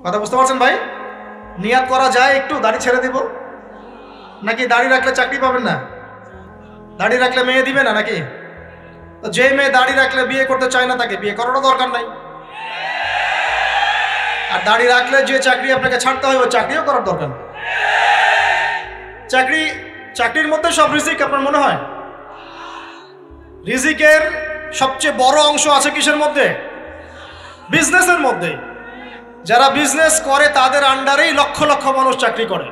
কথা বুঝতে পারছেন ভাই? নিয়াত করা যায় একটু দাড়ি ছেড়ে দিব, নাকি দাড়ি রাখলে চাকরি পাবেন না? দাড়ি রাখলে মেয়ে দিবে না নাকি? তো যে মেয়ে দাড়ি রাখলে বিয়ে করতে চায় না তাকে বিয়ে করারও দরকার নাই। আর দাড়ি রাখলে যে চাকরি আপনাকে ছাড়তে হয় ওই চাকরিও করার দরকার নেই। চাকরির মধ্যে সব রিজিক আপনার মনে হয়? রিজিকের সবচেয়ে বড় অংশ আছে কিসের মধ্যে? বিজনেসের মধ্যে। যারা বিজনেস করে তাদের আন্ডারেই লক্ষ লক্ষ মানুষ চাকরি করে।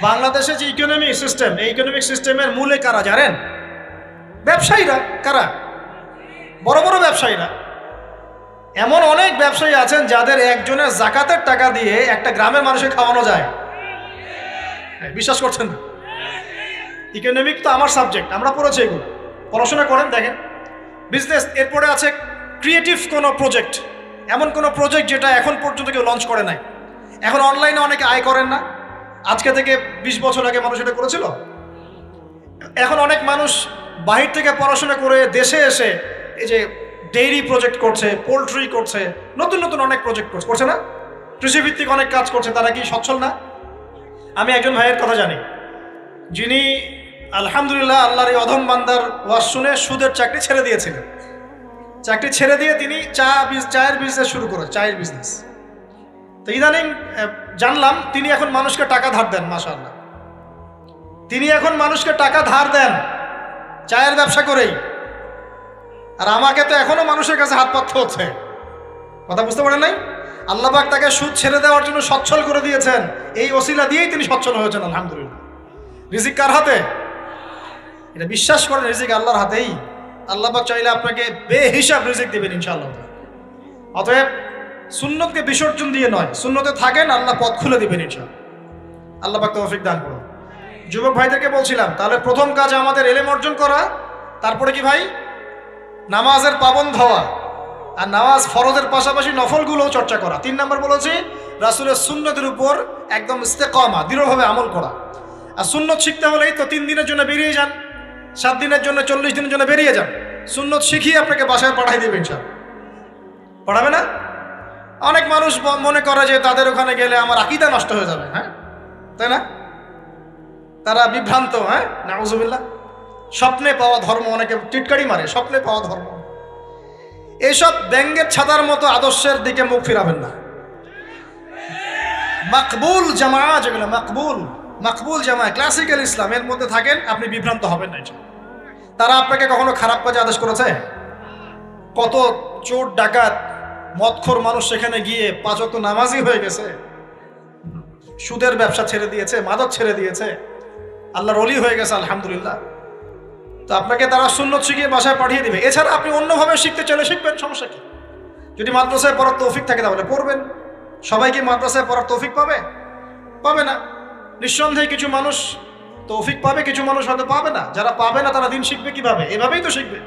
বাংলাদেশে যে ইকোনমিক সিস্টেম, এই ইকোনমিক সিস্টেমের মূলে কারা জানেন? ব্যবসায়ীরা। কারা? বড় বড় ব্যবসায়ীরা। এমন অনেক ব্যবসায়ী আছেন যাদের একজনের জাকাতের টাকা দিয়ে একটা গ্রামের মানুষকে খাওয়ানো যায়। বিশ্বাস করছেন না? ইকোনমিক তো আমার সাবজেক্ট, আমরা পড়েছি এগুলো, পড়াশোনা করেন দেখেন। বিজনেস, এরপরে আছে ক্রিয়েটিভ কোনো প্রজেক্ট, এমন কোনো প্রজেক্ট যেটা এখন পর্যন্ত কেউ লঞ্চ করে নাই। এখন অনলাইনে অনেকে আয় করেন না, আজকে থেকে 20 বছর আগে মানুষ এটা করেছিল। এখন অনেক মানুষ বাহির থেকে পড়াশোনা করে দেশে এসে এই যে ডেইরি প্রজেক্ট করছে, পোলট্রি করছে, নতুন নতুন অনেক প্রজেক্ট করছে না? কৃষিভিত্তিক অনেক কাজ করছে। তারা কি সচ্ছল না? আমি একজন ভাইয়ের কথা জানি, যিনি আলহামদুলিল্লাহ আল্লাহর এই অধম বান্দার ওয়াজ শুনে সুদের চাকরি ছেড়ে দিয়েছিলেন। চাকরি ছেড়ে দিয়ে তিনি চায়ের বিজনেস শুরু করেন, চায়ের বিজনেস। তো ইদানিং জানলাম তিনি এখন মানুষকে টাকা ধার দেন। মাশাআল্লাহ, তিনি এখন মানুষকে টাকা ধার দেন চায়ের ব্যবসা করেই। আর আমাকে তো এখনো মানুষের কাছে হাত পাততে হচ্ছে। কথা বুঝতে পারেন নাই? আল্লাহ পাক তাকে সুদ ছেড়ে দেওয়ার জন্য সচ্ছল করে দিয়েছেন, এই ওসিলা দিয়েই তিনি সচ্ছল হয়েছেন আলহামদুলিল্লাহ। রিজিক কার হাতে? এটা বিশ্বাস করেন, রিজিক আল্লাহর হাতেই। আল্লাহ পাক চাইলে আপনাকে বেহিসাব রিজিক দিবেন ইনশাআল্লাহ। অতএব সুন্নতকে বিসর্জন দিয়ে নয়, সুন্নতে থাকেন, আল্লাহ পথ খুলে দিবেন ইনশাআল্লাহ। আল্লাহ পাক তৌফিক দান করুন। যুবক ভাইদেরকে বলছিলাম, তাহলে প্রথম কাজ আমাদের ইলম অর্জন করা, তারপরে কি ভাই? নামাজের পাবন্দ হওয়া, আর নামাজ ফরজের পাশাপাশি নফলগুলোও চর্চা করা। 3 নম্বর বলেছি রাসূলের সুন্নতের উপর একদম ইস্তেকামা, দৃঢ়ভাবে আমল করা। আর সুন্নত শিখতে হলেই তো 3 দিনের জন্য বেরিয়ে যান, 7 দিনের জন্য, 40 দিনের জন্য বেরিয়ে যান। সুন্নত শিখিয়ে আপনাকে বাসায় পাঠাই দেবে ইনশাআল্লাহ। পড়াবে না? অনেক মানুষ মনে করে যে তাদের ওখানে গেলে আমার আকীদা নষ্ট হয়ে যাবে। হ্যাঁ, তাই না? তারা বিভ্রান্ত। হ্যাঁ, নাউজুবিল্লাহ। স্বপ্নে পাওয়া ধর্ম, অনেকে টিটকারি মারে, স্বপ্নে পাওয়া ধর্ম। এইসব ব্যঙ্গের ছাতার মতো আদর্শের দিকে মুখ ফিরাবেন না। মাকবুল জামা, যেগুলো মাকবুল জামা, ক্লাসিক্যাল ইসলামের মধ্যে থাকেন, আপনি বিভ্রান্ত হবেন না। তারা আপনাকে কখনো খারাপ কাজে আদেশ করেছে? কত চোর ডাকাত মদখোর মানুষ সেখানে গিয়ে 5 ওয়াক্ত নামাজি হয়ে গেছে, সুদের ব্যবসা ছেড়ে দিয়েছে, মাদক ছেড়ে দিয়েছে, আল্লাহর ওলি হয়ে গেছে আলহামদুলিল্লাহ। তো আপনাকে তারা সুন্নত শিখিয়ে বাসায় পাঠিয়ে দিবে। এছাড়া আপনি অন্যভাবে শিখতে চলে শিখবেন, সমস্যা কি? যদি মাদ্রাসায় পড়ার তৌফিক থাকে তাহলে পড়বেন। সবাই কি মাদ্রাসায় পড়ার তৌফিক পাবে? পাবে না। নিঃসন্দেহে কিছু মানুষ তৌফিক পাবে, কিছু মানুষ হয়তো পাবে না। যারা পাবে না তারা দিন শিখবে কিভাবে? এভাবেই তো শিখবে।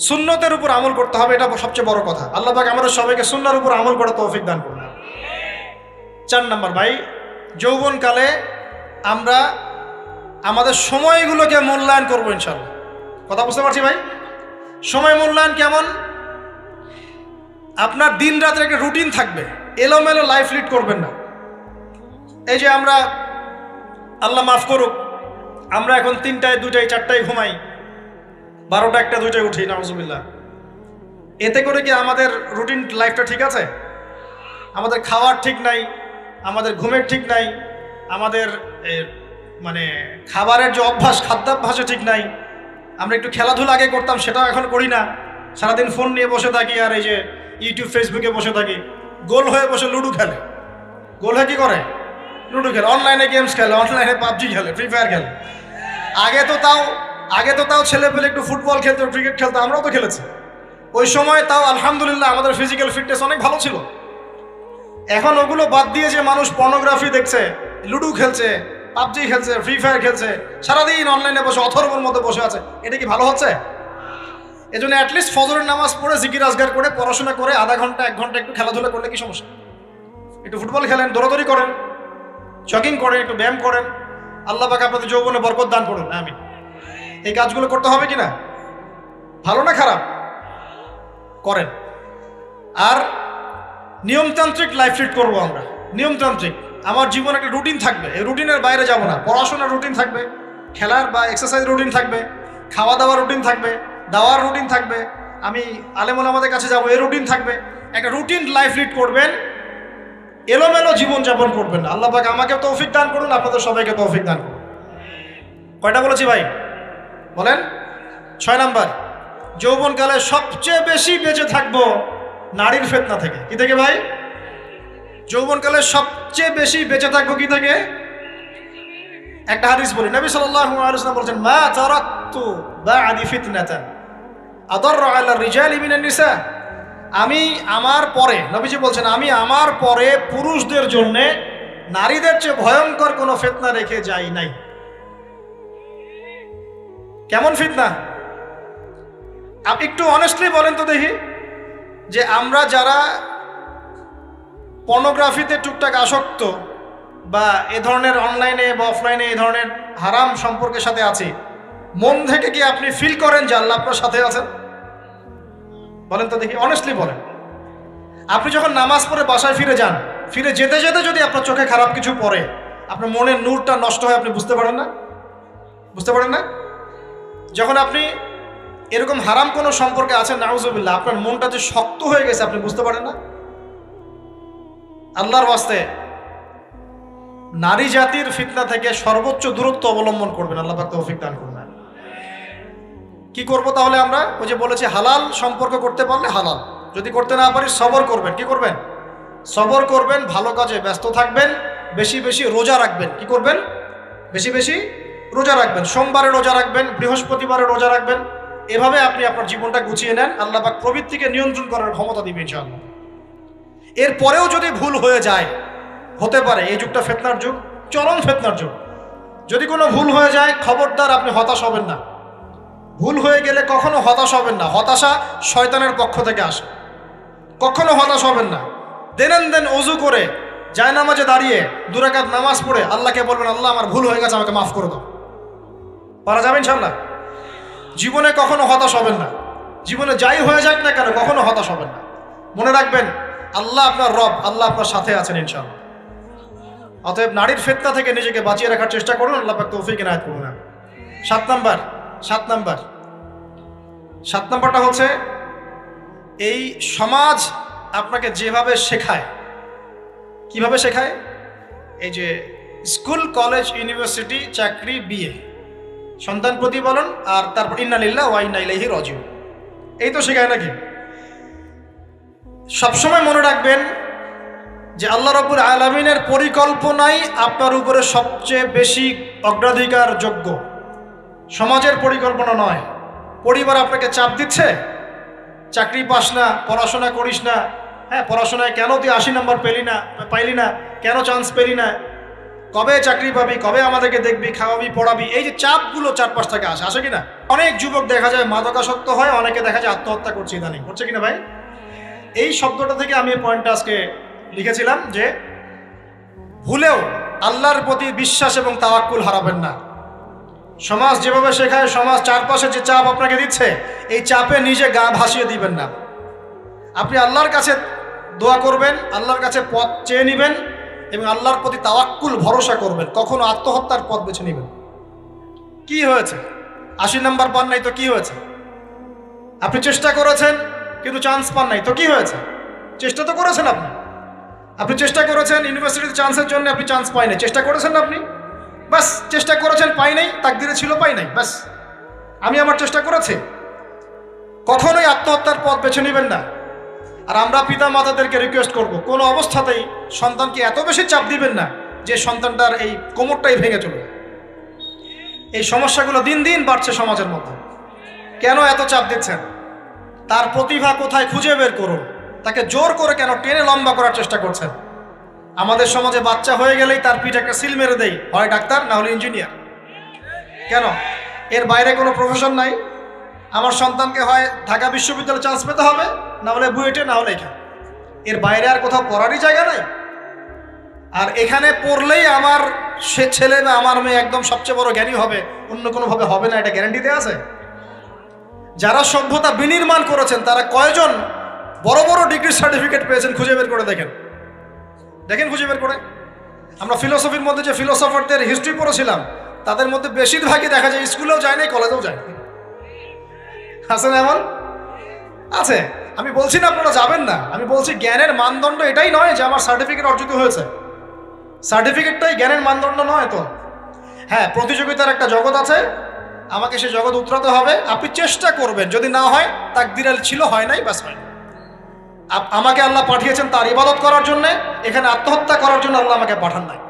সুন্নতের উপর আমল করতে হবে, এটা সবচেয়ে বড় কথা। আল্লাহ পাক আমাদের সবাইকে সুন্নাহর উপর আমল করে তৌফিক দান করুন। 4 নম্বর ভাই, যৌবনকালে আমরা আমাদের সময়গুলোকে মূল্যায়ন করবো ইনশাআল্লাহ। কথা বুঝতে পারছি ভাই? সময় মূল্যায়ন কেমন? আপনার দিন রাতের একটা রুটিন থাকবে, এলোমেলো লাইফ লিড করবেন না। এই যে আমরা, আল্লাহ মাফ করুক, আমরা এখন 3টায় 2টায় 4টায় ঘুমাই, 12টা 1টা 2টায় উঠি, নাউজুবিল্লাহ। এতে করে কি আমাদের রুটিন লাইফটা ঠিক আছে? আমাদের খাওয়ার ঠিক নাই, আমাদের ঘুমের ঠিক নাই, আমাদের মানে খাবারের যে অভ্যাস, খাদ্যাভ্যাসও ঠিক নাই। আমরা একটু খেলাধুলা আগে করতাম, সেটাও এখন করি না। সারাদিন ফোন নিয়ে বসে থাকি, আর এই যে ইউটিউব ফেসবুকে বসে থাকি। গোল হয়ে বসে লুডো খেলে, গোল হয়ে কি করে? লুডো খেলে, অনলাইনে গেমস খেলে, অনলাইনে পাবজি খেলে, ফ্রি ফায়ার খেলে। আগে তো তাও ছেলে পেলে একটু ফুটবল খেলতো, ক্রিকেট খেলতো, আমরাও তো খেলেছি। ওই সময় তাও আলহামদুলিল্লাহ আমাদের ফিজিক্যাল ফিটনেস অনেক ভালো ছিল। এখন ওগুলো বাদ দিয়ে যে মানুষ পর্নোগ্রাফি দেখছে, লুডো খেলছে, পাবজি খেলছে, ফ্রি ফায়ার খেলছে, সারাদিন অনলাইনে বসে অথর্বর মধ্যে বসে আছে, এটা কি ভালো হচ্ছে? এজন্য অ্যাটলিস্ট ফজরের নামাজ পড়ে জিকির আজগার করে পড়াশোনা করে আধা ঘন্টা 1 ঘন্টা একটু খেলাধুলা করলে কি সমস্যা? একটু ফুটবল খেলেন, দৌড়াদৌড়ি করেন, জগিং করেন, একটু ব্যায়াম করেন। আল্লাহ পাক আপনাদের যৌবনে বরকত দান করুন, আমিন। এই কাজগুলো করতে হবে কিনা? ভালো না খারাপ? করেন। আর নিয়মতান্ত্রিক লাইফ লিড করবো আমরা। নিয়মতান্ত্রিক, আমার জীবন একটা রুটিন থাকবে, এই রুটিনের বাইরে যাব না। পড়াশোনার রুটিন থাকবে, খেলার বা এক্সারসাইজ রুটিন থাকবে, খাওয়া দাওয়ার রুটিন থাকবে, দাওয়ার রুটিন থাকবে, আমি আলেমুল আমাদের কাছে যাব, এই রুটিন থাকবে। একটা রুটিন লাইফ লিড করবেন, এলোমেলো জীবনযাপন করবেন না। আল্লাহ পাক আমাকে তৌফিক দান করুন, আপনাদের সবাইকে তৌফিক দান করুন। কয়টা বলেছি ভাই বলেন? 6 নাম্বার, যৌবনকালে সবচেয়ে বেশি বেঁচে থাকবো নারীর ফিতনা থেকে। কি থেকে ভাই? যৌবনকালে সবচেয়ে বেশি বেঁচে থাকবো কি থেকে? একটা হাদিস বলি, নবী সাল্লাল্লাহু আলাইহি ওয়াসাল্লাম বলেছেন, মা তারাকতু বা'দি ফিতনাতান আদাররু আলা রিজালি মিনান নিসা। আমি আমার পরে, নবীজি বলছেন, আমি আমার পরে পুরুষদের জন্য নারীদের চেয়ে ভয়ঙ্কর কোনো ফিতনা রেখে যাই নাই। কেমন ফিতনা? আপনি একটু অনেস্টলি বলেন তো দেখি, যে আমরা যারা পর্নোগ্রাফিতে টুকটাক আসক্ত বা এ ধরনের অনলাইনে বা অফলাইনে এই ধরনের হারাম সম্পর্কের সাথে আছি, মন থেকে কি আপনি ফিল করেন যে আল্লাহ আপনার সাথে আছেন? বলেন তো দেখি, অনেস্টলি বলেন। আপনি যখন নামাজ পড়ে বাসায় ফিরে যান, ফিরে যেতে যেতে যদি আপনার চোখে খারাপ কিছু পড়ে, আপনার মনের নূরটা নষ্ট হয়, আপনি বুঝতে পারেন না? বুঝতে পারেন না? যখন আপনি এরকম হারাম কোনো সম্পর্কে আছেন, নাউজুবিল্লাহ, আপনার মনটা যে শক্ত হয়ে গেছে, আপনি বুঝতে পারেন না? আল্লাহর ওয়াস্তে নারী জাতির ফিতনা থেকে সর্বোচ্চ দূরত্ব অবলম্বন করবেন। আল্লাহ পাক তৌফিক দান করুন। কি করব তাহলে আমরা? ওই যে বলেছি, হালাল সম্পর্ক করতে পারলে হালাল, যদি করতে না পারি সবর করবেন। কি করবেন? সবর করবেন, ভালো কাজে ব্যস্ত থাকবেন, বেশি বেশি রোজা রাখবেন। কি করবেন? বেশি বেশি রোজা রাখবেন। সোমবারে রোজা রাখবেন, বৃহস্পতিবারে রোজা রাখবেন। এভাবে আপনি আপনার জীবনটা গুছিয়ে নেন, আল্লাহ পাক প্রবৃত্তিকে নিয়ন্ত্রণ করার ক্ষমতা দিবেন ইনশাআল্লাহ। এরপরেও যদি ভুল হয়ে যায়, হতে পারে এই যুগটা ফিতনার যুগ, চরম ফিতনার যুগ। যদি কোনো ভুল হয়ে যায়, খবরদার আপনি হতাশ হবেন না। ভুল হয়ে গেলে কখনো হতাশ হবেন না। হতাশা শয়তানের পক্ষ থেকে আসে, কখনো হতাশ হবেন না। দেন ওযু করে জায়নামাজে দাঁড়িয়ে 2 রাকাত নামাজ পড়ে আল্লাহকে বলবেন, আল্লাহ আমার ভুল হয়ে গেছে, আমাকে মাফ করে দাও। পারা যাবে ইনশাআল্লাহ। জীবনে কখনো হতাশ হবেন না। জীবনে যাই হয়ে যাক না কেন, কখনো হতাশ হবেন না। মনে রাখবেন, আল্লাহ আপনার রব, আল্লাহ আপনার সাথে আছেন ইনশাআল্লাহ। অতএব নারীর ফিতনা থেকে নিজেকে বাঁচিয়ে রাখার চেষ্টা করুন, আল্লাহ পাক তৌফিক এনায়েত করুন। 7 নাম্বারটা হচ্ছে, এই সমাজ আপনাকে যেভাবে শেখায়, কিভাবে শেখায়? এই যে স্কুল, কলেজ, ইউনিভার্সিটি, চাকরি, বিয়ে, সন্তান প্রতিপালন, আর তারপর ইন্না লিল্লাহি ওয়া ইন্না ইলাইহি রাজিউন, এই তো শেখায় নাকি? সবসময় মনে রাখবেন যে আল্লাহ রাব্বুল আলামিনের পরিকল্পনাই আপনার উপরে সবচেয়ে বেশি অগ্রাধিকার যোগ্য, সমাজের পরিকল্পনা নয়। পরিবার আপনাকে চাপ দিচ্ছে, চাকরি পাস না, পড়াশোনা করিস না, হ্যাঁ পড়াশোনায় কেন তুই 80 নাম্বার পাইলি না, কেন চান্স পেলি না, কবে চাকরি পাবি, কবে আমাদেরকে দেখবি, খাওয়াবি, পড়াবি, এই যে চাপগুলো চারপাশ থেকে আসে কিনা? অনেক যুবক দেখা যায় মাদকাসক্ত হয়, অনেকে দেখা যায় আত্মহত্যা করছে ইদানিং, করছে কিনা ভাই? এই শব্দটা থেকে আমি এই পয়েন্টটা আজকে লিখেছিলাম যে ভুলেও আল্লাহর প্রতি বিশ্বাস এবং তাওয়াক্কুল হারাবেন না। সমাজ যেভাবে শেখায়, সমাজ চারপাশে যে চাপ আপনাকে দিচ্ছে, এই চাপে নিজে গা ভাসিয়ে দিবেন না। আপনি আল্লাহর কাছে দোয়া করবেন, আল্লাহর কাছে পথ চেয়ে নেবেন এবং আল্লাহর প্রতি তাওয়াক্কুল ভরসা করবেন। কখনো আত্মহত্যার পথ বেছে নেবেন। কি হয়েছে? 80 নাম্বার পান নাই তো কি হয়েছে? আপনি চেষ্টা করেছেন কিন্তু চান্স পান নাই তো কি হয়েছে? চেষ্টা তো করেছেন আপনি চেষ্টা করেছেন ইউনিভার্সিটিতে চান্সের জন্য, আপনি চান্স পাই নাই, চেষ্টা করেছেন আপনি, বাস চেষ্টা করেছেন, পাই নাই, তাকদিরে ছিল পাই নাই, বাস আমি আমার চেষ্টা করেছি। কখনোই আত্মহত্যার পথ বেছে নেবেন না। আর আমরা পিতা মাতাদেরকে রিকোয়েস্ট করব, কোনো অবস্থাতেই সন্তানকে এত বেশি চাপ দিবেন না যে সন্তানটার এই কোমরটাই ভেঙে চলবে। এই সমস্যাগুলো দিন দিন বাড়ছে সমাজের মধ্যে। কেন এত চাপ দিচ্ছেন? তার প্রতিভা কোথায় খুঁজে বের করুন। তাকে জোর করে কেন টেনে লম্বা করার চেষ্টা করছেন? আমাদের সমাজে বাচ্চা হয়ে গেলেই তার পিঠে একটা সিল মেরে দেয়, হয় ডাক্তার না হলে ইঞ্জিনিয়ার। কেন? এর বাইরে কোনো প্রফেশন নাই। আমার সন্তানকে হয় ঢাকা বিশ্ববিদ্যালয়ে চান্স পেতে হবে, না হলে বুয়েটে, না হলে এখানে। এর বাইরে আর কোথাও পড়ারই জায়গা নাই। আর এখানে পড়লেই আমার সে ছেলে বা আমার মেয়ে একদম সবচেয়ে বড় জ্ঞানী হবে, অন্য কোনোভাবে হবে না, এটা গ্যারান্টি দেওয়া আছে? যারা সভ্যতা বিনির্মাণ করেছেন তারা কয়জন বড় বড় ডিগ্রির সার্টিফিকেট পেয়েছেন, খুঁজে বের করে দেখেন, দেখেন খুঁজে বের করে। আমরা ফিলোসফির মধ্যে যে ফিলোসফারদের হিস্ট্রি পড়েছিলাম, তাদের মধ্যে বেশিরভাগই দেখা যায় স্কুলেও যায় নাই, কলেজেও যায় আছে না? এমন আছে। আমি বলছি না আপনারা যাবেন না, আমি বলছি জ্ঞানের মানদণ্ড এটাই নয় যে আমার সার্টিফিকেট অর্জিত হয়েছে, সার্টিফিকেটটাই জ্ঞানের মানদণ্ড নয় তো। হ্যাঁ, প্রতিযোগিতার একটা জগৎ আছে, আমাকে সে জগৎ উতরাতে হবে। আপনি চেষ্টা করবেন, যদি না হয় তাকদীরে ছিল, হয় নাই, ব্যাস হয়। আমাকে আল্লাহ পাঠিয়েছেন তার ইবাদত করার জন্য, এখানে আত্মহত্যা করার জন্য আল্লাহ আমাকে পাঠান নাই।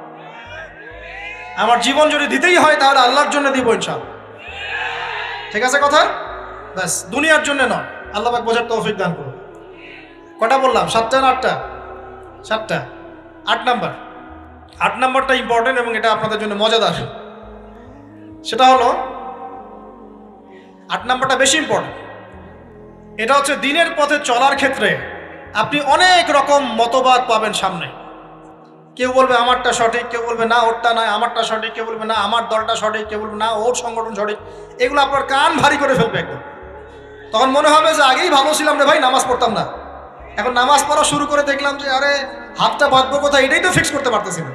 আমার জীবন যদি দিতেই হয় তাহলে আল্লাহর জন্য দিব ইনশাআল্লাহ। ঠিক আছে কথা? ব্যাস, দুনিয়ার জন্য নয়। আল্লাহ পাক বোঝার তৌফিক দান করুন। কটা বললাম? 7টা না 8টা? 7টা। 8 নাম্বারটা ইম্পর্টেন্ট এবং এটা আপনাদের জন্য মজাদার। সেটা হলো 8 নাম্বারটা বেশি ইম্পর্টেন্ট। এটা হচ্ছে দিনের পথে চলার ক্ষেত্রে আপনি অনেক রকম মতবাদ পাবেন সামনে। কেউ বলবে আমারটা সঠিক, কেউ বলবে না ওরটা নয়, আমারটা সঠিক, কেউ বলবে না আমার দলটা সঠিক, কেউ বলবে না ওর সংগঠন সঠিক। এগুলো আপনার কান ভারী করে ফেলবে একদম। তখন মনে হবে যে আগেই ভালো ছিলাম রে ভাই, নামাজ পড়তাম না। এখন নামাজ পড়া শুরু করে দেখলাম যে আরে হাতটা বাঁধবো কোথায়, এটাই তো ফিক্স করতে পারতেছি না।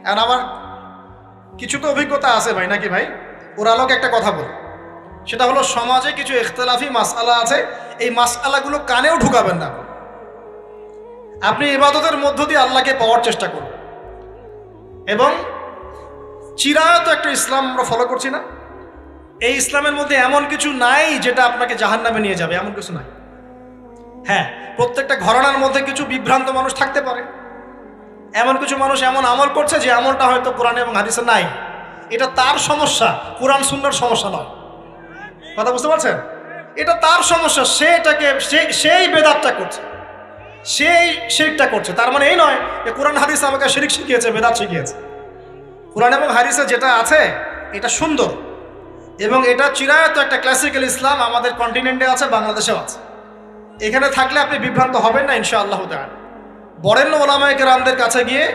এখন আমার কিছু তো অভিজ্ঞতা আছে ভাই, নাকি ভাই? ওর আলোকে একটা কথা বল, সেটা হলো সমাজে কিছু ইখতিলাফি মাসআলা আছে, এই মাসআলাগুলো কানেও ঢুকাবেন না। আপনি ইবাদতের মধ্য দিয়ে আল্লাহকে পাওয়ার চেষ্টা করুন। এবং চিরায়ত একটা ইসলাম আমরা ফলো করছি না, এই ইসলামের মধ্যে এমন কিছু নাই যেটা আপনাকে জাহান্নামে নিয়ে যাবে, এমন কিছু নাই। হ্যাঁ, প্রত্যেকটা ঘরানার মধ্যে কিছু বিভ্রান্ত মানুষ থাকতে পারে, এমন কিছু মানুষ এমন আমল করছে যে আমলটা হয়তো কোরআন এবং হাদিসে নাই। এটা তার সমস্যা, কোরআন সুন্নাহর সমস্যা নয়। কথা বুঝতে পারছেন? এটা তার সমস্যা, সে এটাকে সেই বেদাতটা করছে, সেই শিরকটা করছে। তার মানে এই নয় যে কোরআন হাদিস আমাকে শিরক শিখিয়েছে, বেদাত শিখিয়েছে। কোরআন এবং হাদিসে যেটা আছে এটা সুন্দর এবং এটা চিরায়ত একটা ক্লাসিক্যাল ইসলাম আমাদের কন্টিনেন্টে আছে, বাংলাদেশেও আছে। এখানে থাকলে আপনি বিভ্রান্ত হবেন না ইনশাআল্লাহ তাআলা। বরেণ্য ওলামায়ে কেরামদের কাছে গিয়ে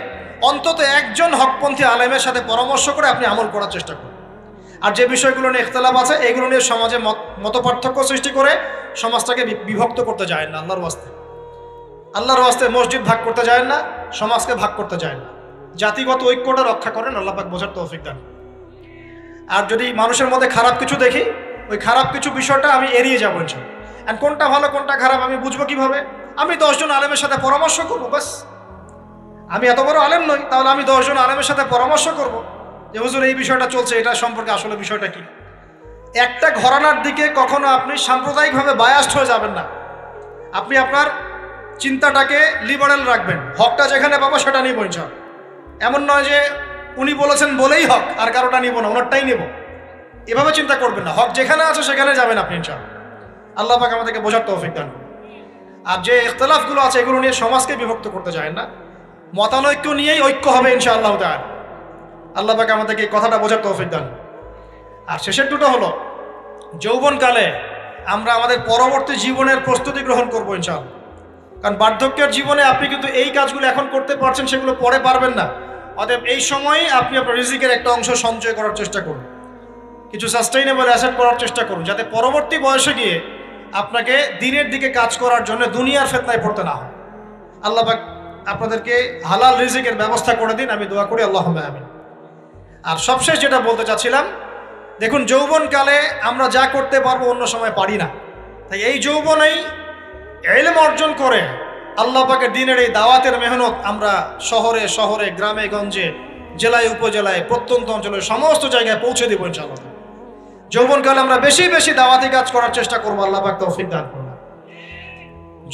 অন্তত একজন হকপন্থী আলেমের সাথে পরামর্শ করে আপনি আমল করার চেষ্টা করুন। আর যে বিষয়গুলো নিয়ে ইখতিলাফ আছে এগুলো নিয়ে সমাজে মতপার্থক্য সৃষ্টি করে সমাজটাকে বিভক্ত করতে যায় না। আল্লাহর ওয়াস্তে মসজিদ ভাগ করতে যায় না, সমাজকে ভাগ করতে যায় না। জাতিগত ঐক্যটা রক্ষা করেন, আল্লাহ পাক বোঝার তৌফিক দান। আর যদি মানুষের মধ্যে খারাপ কিছু দেখি, ওই খারাপ কিছু বিষয়টা আমি এড়িয়ে যাবো ইনশাআল্লাহ। আর কোনটা ভালো কোনটা খারাপ আমি বুঝবো কিভাবে? আমি 10 জন আলেমের সাথে পরামর্শ করবো, বাস। আমি এত বড় আলেম নই, তাহলে আমি 10 জন আলেমের সাথে পরামর্শ করবো যে হুজুর এই বিষয়টা চলছে, এটা সম্পর্কে আসলে বিষয়টা কি। একটা ঘরানার দিকে কখনো আপনি সাম্প্রদায়িকভাবে বায়াস্ট হয়ে যাবেন না। আপনি আপনার চিন্তাটাকে লিবারেল রাখবেন, হকটা যেখানে পাবো সেটা নিব ইনশাআল্লাহ। এমন নয় যে উনি বলেছেন বলেই হক আর কারোটা নিব না, ওনারটাই নিব, এভাবে চিন্তা করবেন না। হক যেখানে আছে সেখানে যাবেন আপনি ইনশাআল্লাহ। আল্লাহ পাক আমাদেরকে বোঝার তৌফিক দান করুন। আর যে ইখতিলাফগুলো আছে এগুলো নিয়ে সমাজকে বিভক্ত করতে যায় না, মতানৈক্য নিয়েই ঐক্য হবে ইনশাআল্লাহ তাআলা। আল্লাহ পাক আমাদেরকে এই কথাটা বোঝার তৌফিক দান। আর শেষের দুটো হলো যৌবনকালে আমরা আমাদের পরবর্তী জীবনের প্রস্তুতি গ্রহণ করবো ইনশাআল্লাহ। কারণ বার্ধক্যের জীবনে আপনি কিন্তু এই কাজগুলো এখন করতে পারছেন, সেগুলো পরে পারবেন না। অতএব এই সময়ই আপনি আপনার রিজিকের একটা অংশ সঞ্চয় করার চেষ্টা করুন, কিছু সাস্টেইনেবল অ্যাসেট করার চেষ্টা করুন, যাতে পরবর্তী বয়সে গিয়ে আপনাকে দিনের দিকে কাজ করার জন্য দুনিয়ার ফিতনায় পড়তে না হয়। আল্লাহ পাক আপনাদেরকে হালাল রিজিকের ব্যবস্থা করে দিন, আমি দোয়া করি আল্লাহুম্মা আমিন। আর সবশেষ যেটা বলতে চাচ্ছিলাম, দেখুন যৌবনকালে আমরা যা করতে পারবো অন্য সময় পারি না। তাই এই যৌবনেই ইলম অর্জন করে আল্লাহ পাকের দ্বীনের এই দাওয়াতের মেহনত আমরা শহরে শহরে, গ্রামে গঞ্জে, জেলায় উপজেলায়, প্রত্যন্ত অঞ্চলে সমস্ত জায়গায় পৌঁছে দেবো ইনশাআল্লাহ। যৌবনকালে আমরা বেশি বেশি দাওয়াতি কাজ করার চেষ্টা করবো, আল্লাহ পাক তৌফিক দান করুন।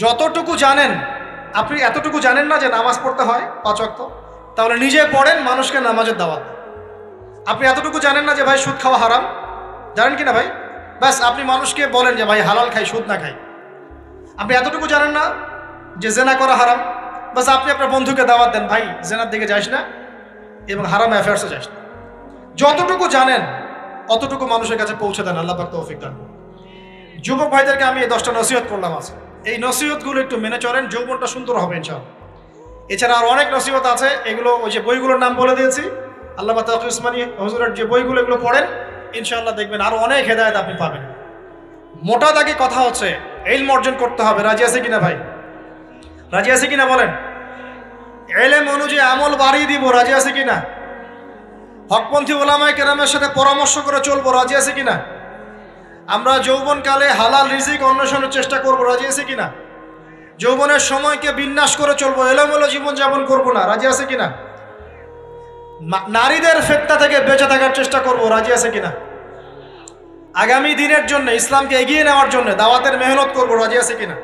যতটুকু জানেন, আপনি এতটুকু জানেন না যে নামাজ পড়তে হয় 5 ওয়াক্ত, তাহলে নিজে পড়েন, মানুষকে নামাজের দাওয়াত দেন। আপনি এতটুকু জানেন না যে ভাই সুদ খাওয়া হারাম, জানেন কি না ভাই? ব্যাস আপনি মানুষকে বলেন যে ভাই হালাল খাই, সুদ না খাই। আপনি এতটুকু জানেন না যে জেনা করা হারাম, বাস আপনি আপনার বন্ধুকে দাওয়াত দেন, ভাই জেনার দিকে যাইস না এবং হারাম অ্যাফেয়ার্সে যাইস না। যতটুকু জানেন অতটুকু মানুষের কাছে পৌঁছে দেন, আল্লাহ পাক তৌফিক দান। যুবক ভাইদেরকে আমি এই 10টা নসিহত করলাম আছে, এই নসিহতগুলো একটু মেনে চলেন, যৌবনটা সুন্দর হবে ইনশাআল্লাহ। এছাড়া আর অনেক নসিহত আছে, এগুলো ওই যে বইগুলোর নাম বলে দিয়েছি, আল্লামা তাকি উসমানী হুজুরের যে বইগুলো, এগুলো পড়েন ইনশাআল্লাহ, দেখবেন আরো অনেক হেদায়েত আপনি পাবেন। মোটা দাগে কথা হচ্ছে ইলম অর্জন করতে হবে। রাজি আছে কিনা ভাই? রাজি আছে কিনা বলেন? ইলম অনুযায়ী আমল বাড়িয়ে দিব। রাজি আছে কিনা? হকপন্থী ওলামায়ে কেরামের সাথে পরামর্শ করে চলবো। রাজি আছে কিনা? আমরা যৌবনকালে হালাল রিজিক অন্বেষণের চেষ্টা করব। রাজি আছে কিনা? যৌবনের সময়কে বিন্যাস করে চলবো, এলোমেলো জীবনযাপন করব না। রাজি আছে কিনা? নারীদের ফিতনা থেকে বেঁচে থাকার চেষ্টা করব। রাজি আছে কিনা? আগামী দিনের জন্য, ইসলামকে এগিয়ে নেওয়ার জন্য দাওয়াতের মেহনত করব। রাজি আছে কিনা?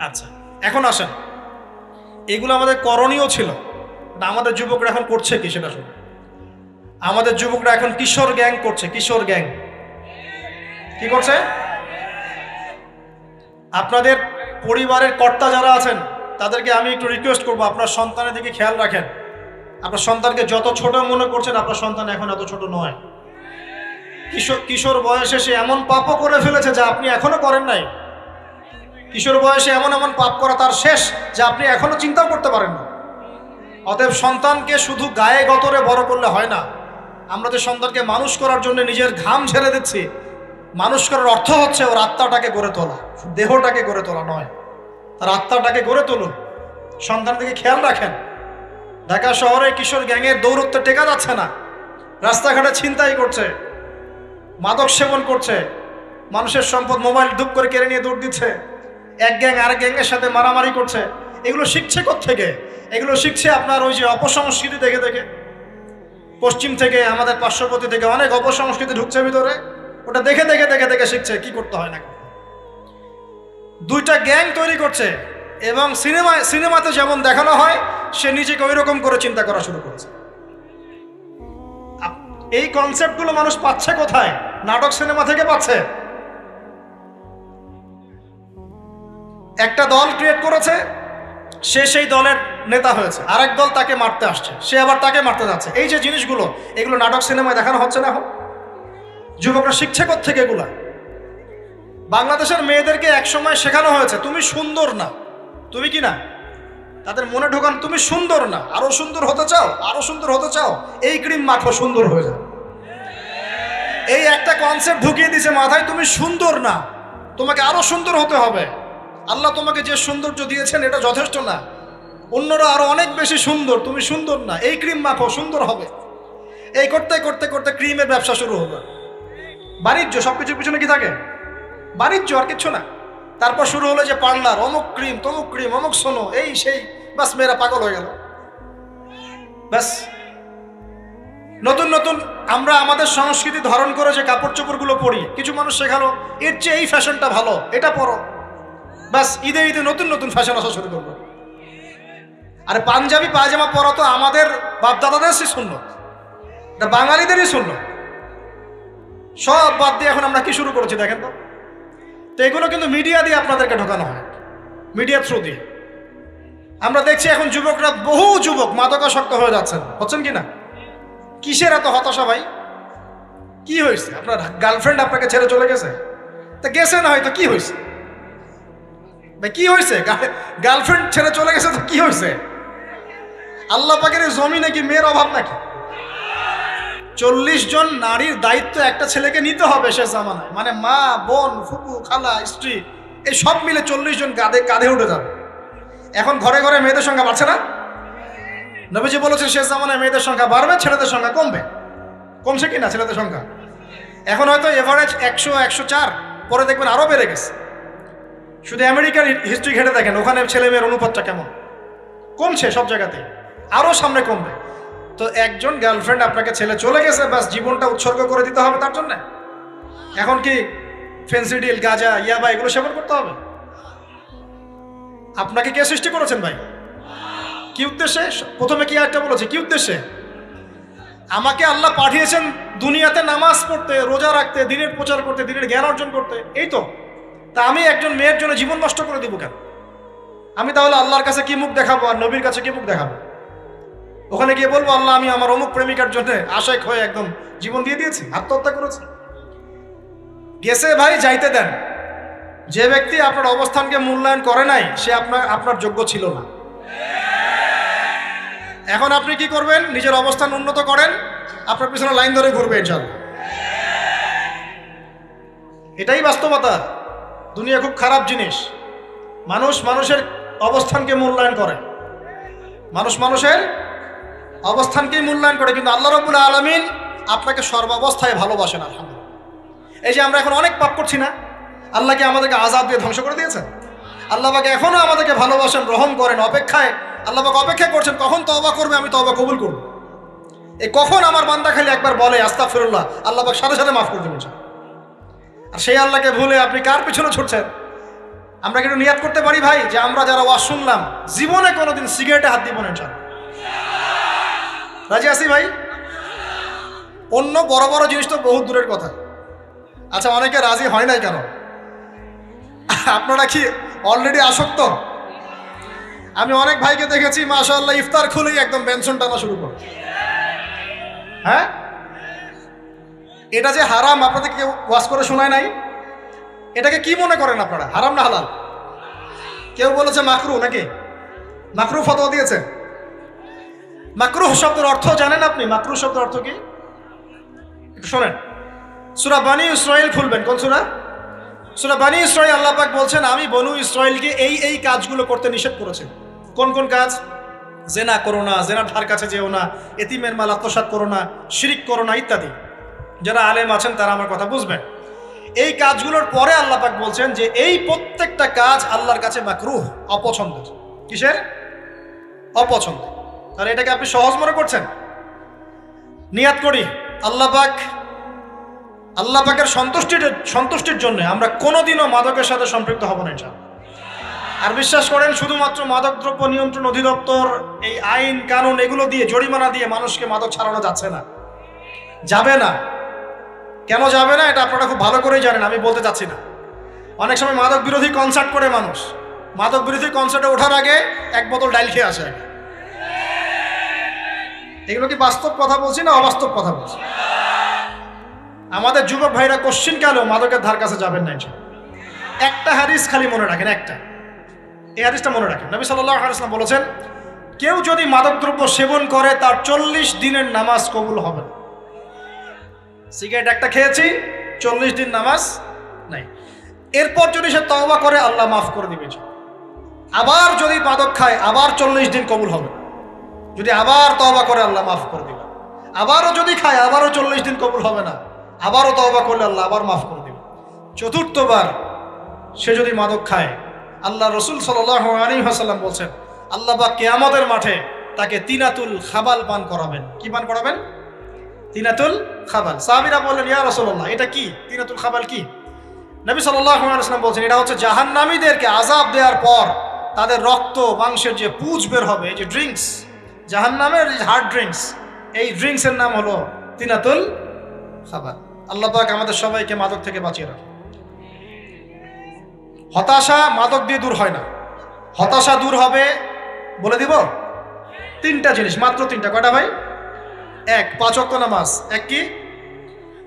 আচ্ছা, এখন আসেন, এগুলো আমাদের করণীয় ছিল, আমাদের যুবকরা এখন করছে কি সেটা শুনুন। আমাদের যুবকরা এখন কিশোর গ্যাং করছে। কিশোর গ্যাং কি করছে? আপনাদের পরিবারের কর্তা যারা আছেন তাদেরকে আমি একটু রিকোয়েস্ট করবো, আপনার সন্তানের দিকে খেয়াল রাখেন। আপনার সন্তানকে যত ছোট মনে করছেন, আপনার সন্তান এখন এত ছোট নয়। কিশোর বয়সে সে এমন পাপও করে ফেলেছে যা আপনি এখনো করেন নাই। কিশোর বয়সে এমন এমন পাপ করা তার শেষ যা আপনি এখনো চিন্তাও করতে পারেন না। অতএব সন্তানকে শুধু গায়ে গতরে বড় করলে হয় না। আমরা যে সন্তানকে মানুষ করার জন্য নিজের ঘাম ছেড়ে দিচ্ছি, মানুষ করার অর্থ হচ্ছে ওর আত্মাটাকে গড়ে তোলা, দেহটাকে গড়ে তোলা নয়, তার আত্মাটাকে গড়ে তুলুন। সন্তান থেকে খেয়াল রাখেন। ঢাকা শহরে কিশোর গ্যাংয়ের দৌরত্বে টেকা যাচ্ছে না। রাস্তাঘাটে ছিনতাই করছে, মাদক সেবন করছে, মানুষের সম্পদ মোবাইল ধুপ করে কেড়ে নিয়ে দৌড় দিচ্ছে, এক গ্যাং আরেক গ্যাংয়ের সাথে মারামারি করছে। এগুলো শিখছে কোত্থেকে? এগুলো শিখছে আপনার ওই যে অপসংস্কৃতি দেখে দেখে। পশ্চিম থেকে, আমাদের পার্শ্ববর্তী থেকে অনেক অপসংস্কৃতি ঢুকছে ভিতরে, ওটা দেখে দেখে দেখে দেখে শিখছে কি করতে হয় না। দুইটা গ্যাং তৈরি করছে এবং সিনেমাতে যেমন দেখানো হয় সে নিজেকে ওই রকম করে চিন্তা করা শুরু করেছে। এই কনসেপ্টগুলো মানুষ পাচ্ছে কোথায়? নাটক সিনেমা থেকে পাচ্ছে। একটা দল ক্রিয়েট করেছে, সে সেই দলের নেতা হয়েছে, আরেক দল তাকে মারতে আসছে, সে আবার তাকে মারতে যাচ্ছে। এই যে জিনিসগুলো, এগুলো নাটক সিনেমায় দেখানো হচ্ছে না এখন? যুবকরা শিখছে কোত্থেকে এগুলা? বাংলাদেশের মেয়েদেরকে একসময় শেখানো হয়েছে তুমি সুন্দর না, তুমি কি না, তাদের মনে ঢোকান তুমি সুন্দর না, আরো সুন্দর হতে চাও, আরো সুন্দর হতে চাও, এই ক্রিম মাখো সুন্দর হয়ে যাও। এই একটা কনসেপ্ট ঢুকিয়ে দিছে মাথায়, তুমি সুন্দর না, তোমাকে আরো সুন্দর হতে হবে। আল্লাহ তোমাকে যে সৌন্দর্য দিয়েছেন এটা যথেষ্ট না, অন্যরা আরো অনেক বেশি সুন্দর, তুমি সুন্দর না, এই ক্রিম মাখো সুন্দর হবে। এই করতে করতে করতে ক্রিমের ব্যবসা শুরু হলো। বাণিজ্য, সবকিছুর পিছনে কি থাকে? বাণিজ্য, আর কিচ্ছু না। তারপর শুরু হলো যে পার্লার, অমুক ক্রিম তমুক ক্রিম, অমুক সোনো, এই সেই, বাস মেয়েরা পাগল হয়ে গেল। ব্যাস নতুন নতুন আমরা আমাদের সংস্কৃতি ধারণ করে যে কাপড় চোপড়গুলো পরি, কিছু মানুষ শেখালো এর চেয়ে এই ফ্যাশনটা ভালো, এটা পরো। ব্যাস ঈদে ঈদে নতুন নতুন ফ্যাশন আসা শুরু করবো। আরে পাঞ্জাবি পায়জামা পরা তো আমাদের বাপদাদাদের সুন্নত, এটা বাঙালিদেরই সুন্নত। সব বাদ দিয়ে এখন আমরা কি শুরু করেছি দেখেন তো। তো এগুলো কিন্তু মিডিয়া দিয়ে আপনাদেরকে ঢোকানো হয়, মিডিয়ার থ্রু দিয়ে। আমরা দেখছি এখন যুবকরা, বহু যুবক মাদকাসক্ত হয়ে যাচ্ছেন, হচ্ছেন কি না? কিসের এত হতাশা ভাই? কি হয়েছে? আপনার গার্লফ্রেন্ড আপনাকে ছেড়ে চলে গেছে? তা গেছে না হয়তো, কি হয়েছে ভাই? কি হয়েছে? গার্লফ্রেন্ড ছেড়ে চলে গেছে তো কি হয়েছে? আল্লাহ পাকের জমিনে কি মেয়ের অভাব নাকি? 40 জন নারীর দায়িত্ব একটা ছেলেকে নিতে হবে সে জামানায়, মানে মা, বোন, ফুপু, খালা, স্ত্রী, এই সব মিলে 40 জন কাঁধে উঠে যাবে। এখন ঘরে ঘরে মেয়েদের সংখ্যা বাড়ছে না? নবীজি বলেছেন শেষ জামানায় মেয়েদের সংখ্যা বাড়বে, ছেলেদের সংখ্যা কমবে। কমছে কি না ছেলেদের সংখ্যা? এখন হয়তো এভারেজ 100, 104, পরে দেখবেন আরো বেড়ে গেছে। শুধু আমেরিকার হিস্ট্রি ঘেটে দেখেন, ওখানে ছেলে মেয়ের অনুপাতটা কেমন। কমছে সব জায়গাতে, আরো সামনে কমবে। তো একজন গার্লফ্রেন্ড আপনাকে ছেলে চলে গেছে, ব্যাস জীবনটা উৎসর্গ করে দিতে হবে তার জন্য? এখন কি ফেন্সিডিল, গাঁজা, ইয়াবা এগুলো সেবন করতে হবে? আপনাকে কে সৃষ্টি করেছেন ভাই? কি উদ্দেশ্যে? প্রথমে কি একটা বলেছে, কি উদ্দেশ্যে? আমাকে আল্লাহ পাঠিয়েছেন দুনিয়াতে নামাজ পড়তে, রোজা রাখতে, দিনের প্রচার করতে, দিনের জ্ঞান অর্জন করতে, এই তো। তা আমি একজন মেয়ের জন্য জীবন নষ্ট করে দিব কেন? আমি তাহলে আল্লাহর কাছে কি মুখ দেখাবো আর নবীর কাছে কি মুখ দেখাবো? ওখানে গিয়ে বলবো আল্লাহ আমি আমার অমুক প্রেমিকার জন্য আশায় হয়ে একদম জীবন দিয়ে দিয়েছি, আত্মহত্যা করেছি? গেছে ভাই, যাইতে দেন। যে ব্যক্তি আপনার অবস্থানকে মূল্যায়ন করে নাই সে আপনার যোগ্য ছিল না। এখন আপনি কি করবেন? নিজের অবস্থান উন্নত করেন, আপনার পিছনে লাইন ধরে ঘুরবে ইনশাআল্লাহ। এটাই বাস্তবতা। দুনিয়া খুব খারাপ জিনিস। মানুষ মানুষের অবস্থানকে মূল্যায়ন করে, মানুষ মানুষের অবস্থানকেই মূল্যায়ন করে, কিন্তু আল্লাহ রাব্বুল আলামিন আপনাকে সর্বাবস্থায় ভালোবাসেন। আলহামদুলিল্লাহ। এই যে আমরা এখন অনেক পাপ করছি না, আল্লাহকে আমাদেরকে আযাব দিয়ে ধ্বংস করে দিয়েছেন। আল্লাহ পাক এখনো আমাদেরকে ভালোবাসেন, রহম করেন, অপেক্ষায় আল্লাহ পাক অপেক্ষা করছেন কখন তওবা করবে, আমি তওবা কবুল করব। এই কখন আমার বান্দা খালি একবার বলে আস্তাগফিরুল্লাহ, আল্লাহ পাক সাথে সাথে মাফ করে দেবেন। আর সেই আল্লাহকে ভুলে আপনি কার পিছনে ছুটছেন? আমরা কিন্তু নিয়াত করতে পারি ভাই যে আমরা যারা ওয়াজ শুনলাম জীবনে কোনোদিন সিগারেটে হাত দিব না ইনশাআল্লাহ। রাজি আছি ভাই? অন্য বড় বড় জিনিস তো বহুত দূরের কথা। আচ্ছা, অনেকে রাজি হয় নাই কেন? আপনারা কি অলরেডি আসক্ত? আমি অনেক ভাইকে দেখেছি মাশাআল্লাহ ইফতার খুলেই একদম বেনসন টানা শুরু করে। হ্যাঁ, এটা যে হারাম আপনাদের কেউ ওয়াজ করে শোনায় নাই? এটাকে কি মনে করেন আপনারা, হারাম না হালাল? কেউ বলেছে মাকরু, নাকি মাকরু ফতোয়া দিয়েছে? মাকরুহ শব্দের অর্থ জানেন আপনি? মাকরুহ শব্দের অর্থ কি একটু শোনেন। সূরা বনী ইসরাইল খুলবেন। কোন সূরা? সূরা বনী ইসরাইল। আল্লাহ পাক বলছেন আমি বনু ইসরাইলকে এই কাজগুলো করতে নিষেধ করেছি। কোন কোন কাজ? জেনা করো না, জেনার ধার কাছে যেও না, এতিমের মাল আত্মসাৎ করো না, শিরিক করো না ইত্যাদি। যারা আলেম আছেন তারা আমার কথা বুঝবেন। এই কাজগুলোর পরে আল্লাহ পাক বলছেন যে এই প্রত্যেকটা কাজ আল্লাহর কাছে মাকরুহ, অপছন্দের। কিসের? অপছন্দ। তাহলে এটাকে আপনি সহজ মনে করছেন? নিয়াত করি আল্লাহ পাকের সন্তুষ্টির জন্য আমরা কোনোদিনও মাদকের সাথে সম্পৃক্ত হব না ইনশাআল্লাহ। আর বিশ্বাস করেন, শুধুমাত্র মাদকদ্রব্য নিয়ন্ত্রণ অধিদপ্তর এই আইন কানুন এগুলো দিয়ে জরিমানা দিয়ে মানুষকে মাদক ছাড়ানো যাচ্ছে না, যাবে না। কেন যাবে না এটা আপনারা খুব ভালো করেই জানেন, আমি বলতে চাচ্ছি না। অনেক সময় মাদক বিরোধী কনসার্ট করে মানুষ, মাদক বিরোধী কনসার্টে ওঠার আগে এক বোতল ডাইল খেয়ে আসে। এগুলো কি বাস্তব কথা বলছি না অবাস্তব কথা বলছি? আমাদের যুবক ভাইরা কোশ্চিন কালেও মাদকের ধার কাছে যাবেন না ইনশাআল্লাহ। একটা হাদিস খালি মনে রাখেন, এই হাদিসটা মনে রাখেন। নবী সাল্লাল্লাহু আলাইহি ওয়াসাল্লাম বলেছেন কেউ যদি মাদকদ্রব্য সেবন করে তার 40 দিনের নামাজ কবুল হবে না। সিগারেট একটা খেয়েছি, 40 দিন নামাজ নাই। এরপর যদি সে তওবা করে আল্লাহ মাফ করে দিবে। আবার যদি মাদক খায় আবার 40 দিন কবুল হবে। যদি আবার তওবা করে আল্লাহ মাফ করে দিবে। আবারও যদি খায় আবারও 40 দিন কবুল হবে না। আবারও তওবা করলে আল্লাহ আবার মাফ করে দিবে। চতুর্থবার সে যদি মাদক খায়, আল্লাহ রসুল সাল্লাল্লাহু আলাইহি ওয়াসাল্লাম বলছেন আল্লাহ পাক কিয়ামতের মাঠে তাকে তিনাতুল খাবাল পান করাবেন। কি পান করাবেন? তিনাতুল খাবাল। সাহাবীরা বললেন ইয়া রাসূলুল্লাহ এটা কি? তিনাতুল খাবাল কি? নবী সাল্লাল্লাহু আলাইহি ওয়াসাল্লাম বলছেন এটা হচ্ছে জাহান্নামীদেরকে আযাব দেওয়ার পর তাদের রক্ত মাংসের যে পুঁজ বের হবে, এই যে ড্রিঙ্কস, জাহান্নামের হার্ড ড্রিঙ্কস, এই ড্রিঙ্কসের নাম হলো তিনাতুল খাবাল। আল্লাহ পাক আমাদের সবাইকে মাদক থেকে বাঁচিয়ে রাখুন। হতাশা মাদক দিয়ে দূর হয় না। হতাশা দূর হবে বলে দিব 3টা জিনিস, মাত্র 3টা। কয়টা ভাই? 1, 5 ওয়াক্ত নামাজ। এক কি?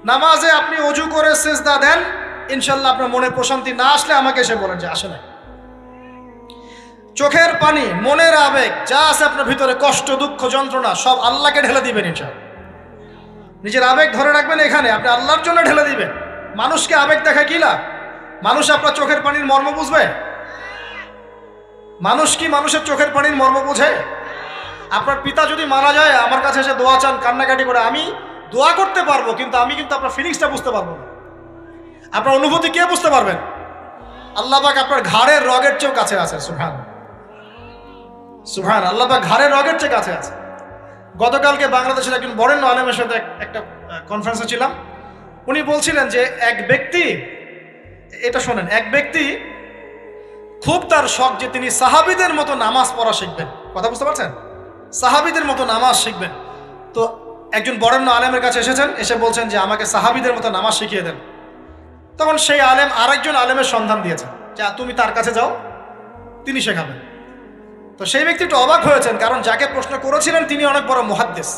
নামাজে আপনি ওযু করে সিজদা দেন, ইনশাআল্লাহ আপনার মনে প্রশান্তি না আসলে আমাকে এসে বলেন যে আসে না। চোখের পানি, মনের আবেগ যা আছে আপনার ভিতরে, কষ্ট দুঃখ যন্ত্রণা সব আল্লাহকে ঢেলে দিবেন ইনশাআল্লাহ। নিজের আবেগ ধরে রাখবেন এখানে, আপনি আল্লাহর জন্য ঢেলে দিবেন। মানুষকে আবেগ দেখা কি লাভ? মানুষ আপনার চোখের পানির মর্ম বুঝবে? মানুষ কি মানুষের চোখের পানির মর্ম বোঝে? আপনার পিতা যদি মারা যায় আমার কাছে এসে দোয়া চান কান্নাকাটি করে, আমি দোয়া করতে পারবো কিন্তু আমি কিন্তু আপনার ফিলিংসটা বুঝতে পারবো না। আপনার অনুভূতি কে বুঝতে পারবেন? আল্লাহ পাক আপনার ঘাড়ের রগের চেয়েও কাছে আছে। সুবহান আল্লাহ পাক ঘাড়ের রগের চেয়ে কাছে আছে। গতকালকে বাংলাদেশের একজন বরেণ্য আলেমের সাথে একটা কনফারেন্সে ছিলাম। উনি বলছিলেন যে এক ব্যক্তি, এটা শোনেন, এক ব্যক্তি খুব তার শখ যে তিনি সাহাবীদের মতো নামাজ পড়া শিখবেন। কথা বুঝতে পারছেন? সাহাবীদের মতো নামাজ শিখবেন। তো একজন বরেণ্য আলেমের কাছে এসেছেন, এসে বলছেন যে আমাকে সাহাবীদের মতো নামাজ শিখিয়ে দেন। তখন সেই আলেম আরেকজন আলেমের সন্ধান দিয়েছেন যে তুমি তার কাছে যাও, তিনি শেখাবেন। তো সেই ব্যক্তি একটু অবাক হয়েছেন, কারণ যাকে প্রশ্ন করেছিলেন তিনি অনেক বড় মুহাদ্দিস,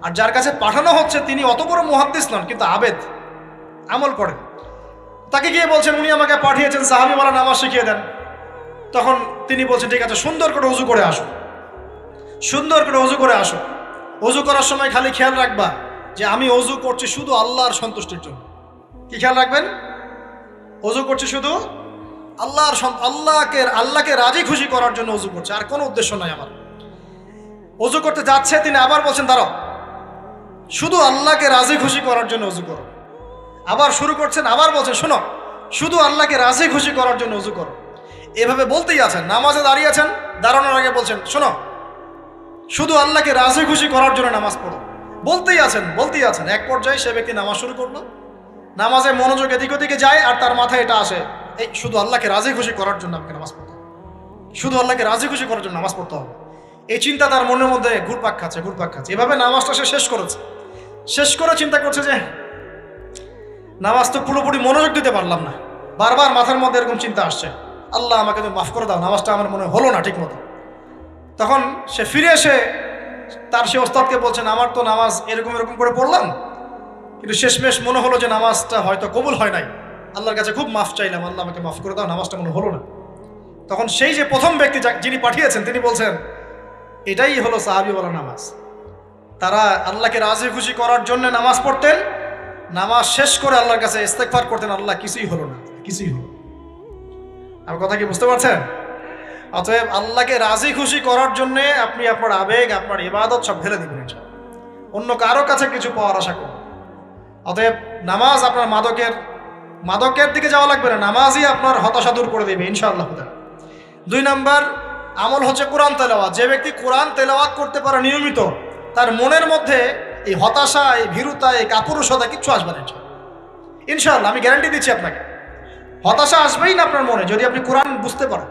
আর যার কাছে পাঠানো হচ্ছে তিনি অত বড় মুহাদ্দিস নন কিন্তু আবেদ, আমল করেন। তাকে গিয়ে বলছেন উনি আমাকে পাঠিয়েছেন সাহাবীওয়ালা নামাজ শিখিয়ে দেন। তখন তিনি বলছেন ঠিক আছে, সুন্দর করে ওযু করে আসো, সুন্দর করে ওযু করে আসো। ওযু করার সময় খালি খেয়াল রাখবা যে আমি ওযু করছি শুধু আল্লাহর সন্তুষ্টির জন্য। কি খেয়াল রাখবেন? অজু করছে শুধু আল্লাহকে রাজি খুশি করার জন্য অজু করছে, আর কোনো উদ্দেশ্য নাই আমার। অজু করতে যাচ্ছে, তিনি আবার বলছেন দাঁড়াও, শুধু আল্লাহকে রাজি খুশি করার জন্য অজু করো। আবার শুরু করছেন, আবার বলছেন শোনো, শুধু আল্লাহকে রাজি খুশি করার জন্য অজু করো। এভাবে বলতেই আছেন, নামাজে দাঁড়িয়ে আছেন, দাঁড়ানোর আগে বলছেন শোনো, শুধু আল্লাহকে রাজি খুশি করার জন্য নামাজ পড়ো। বলতেই আছেন। এক পর্যায়ে সে ব্যক্তি নামাজ শুরু করলো, নামাজে মনোযোগ এদিক ওদিকে যায়, আর তার মাথায় এটা আসে, এই শুধু আল্লাহকে রাজি খুশি করার জন্য আমাকে নামাজ পড়তে হবে, শুধু আল্লাহকে রাজি খুশি করার জন্য নামাজ পড়তে হবে। এই চিন্তা তার মনের মধ্যে ঘুরপাক খাচ্ছে। এভাবে নামাজটা সে শেষ করে চিন্তা করছে যে নামাজ তো পুরোপুরি মনোযোগ দিতে পারলাম না। বারবার মাথার মধ্যে এরকম চিন্তা আসছে, আল্লাহ আমাকে তুমি মাফ করে দাও, নামাজটা আমার মনে হলো না ঠিক মতো। তখন সে ফিরে এসে তার সে ওস্তাদকে বলছেন, আমার তো নামাজ এরকম করে পড়লাম, কিন্তু শেষমেশ মনে হলো যে নামাজটা হয়তো কবুল হয় নাই, আল্লাহর কাছে খুব মাফ চাইলাম, আল্লাহ আমাকে মাফ করে দাও, নামাজটা মনে হলো না। তখন সেই যে প্রথম ব্যক্তি যিনি পাঠিয়েছেন তিনি বলছেন, এটাই হলো সাহাবী বলা নামাজ। তারা আল্লাহকে রাজি খুশি করার জন্য নামাজ পড়তেন, নামাজ শেষ করে আল্লাহর কাছে ইস্তেগফার করতেন, আল্লাহ কিছুই হলো না, কিছুই হলো। আমার কথা কি বুঝতে পারছেন? অতএব আল্লাহকে রাজি খুশি করার জন্য আপনি আপনার আবেগ, আপনার ইবাদত সব ঢেলে দিবেন, অন্য কারো কাছে কিছু পাওয়ার আশা করুন। অতএব নামাজ আপনার মাদকের দিকে যাওয়া লাগবে না, নামাজই আপনার হতাশা দূর করে দেবে ইনশাআল্লাহ। 2 নম্বর আমল হচ্ছে কোরআন তেলাওয়াত। যে ব্যক্তি কোরআন তেলাওয়াত করতে পারে নিয়মিত, তার মনের মধ্যে এই হতাশা, এই ভীরুতা, এই কাপুরুষতা কিচ্ছু আসবে না ইনশাআল্লাহ। আমি গ্যারান্টি দিচ্ছি আপনাকে, হতাশা আসবেই না আপনার মনে যদি আপনি কোরআন বুঝতে পারেন।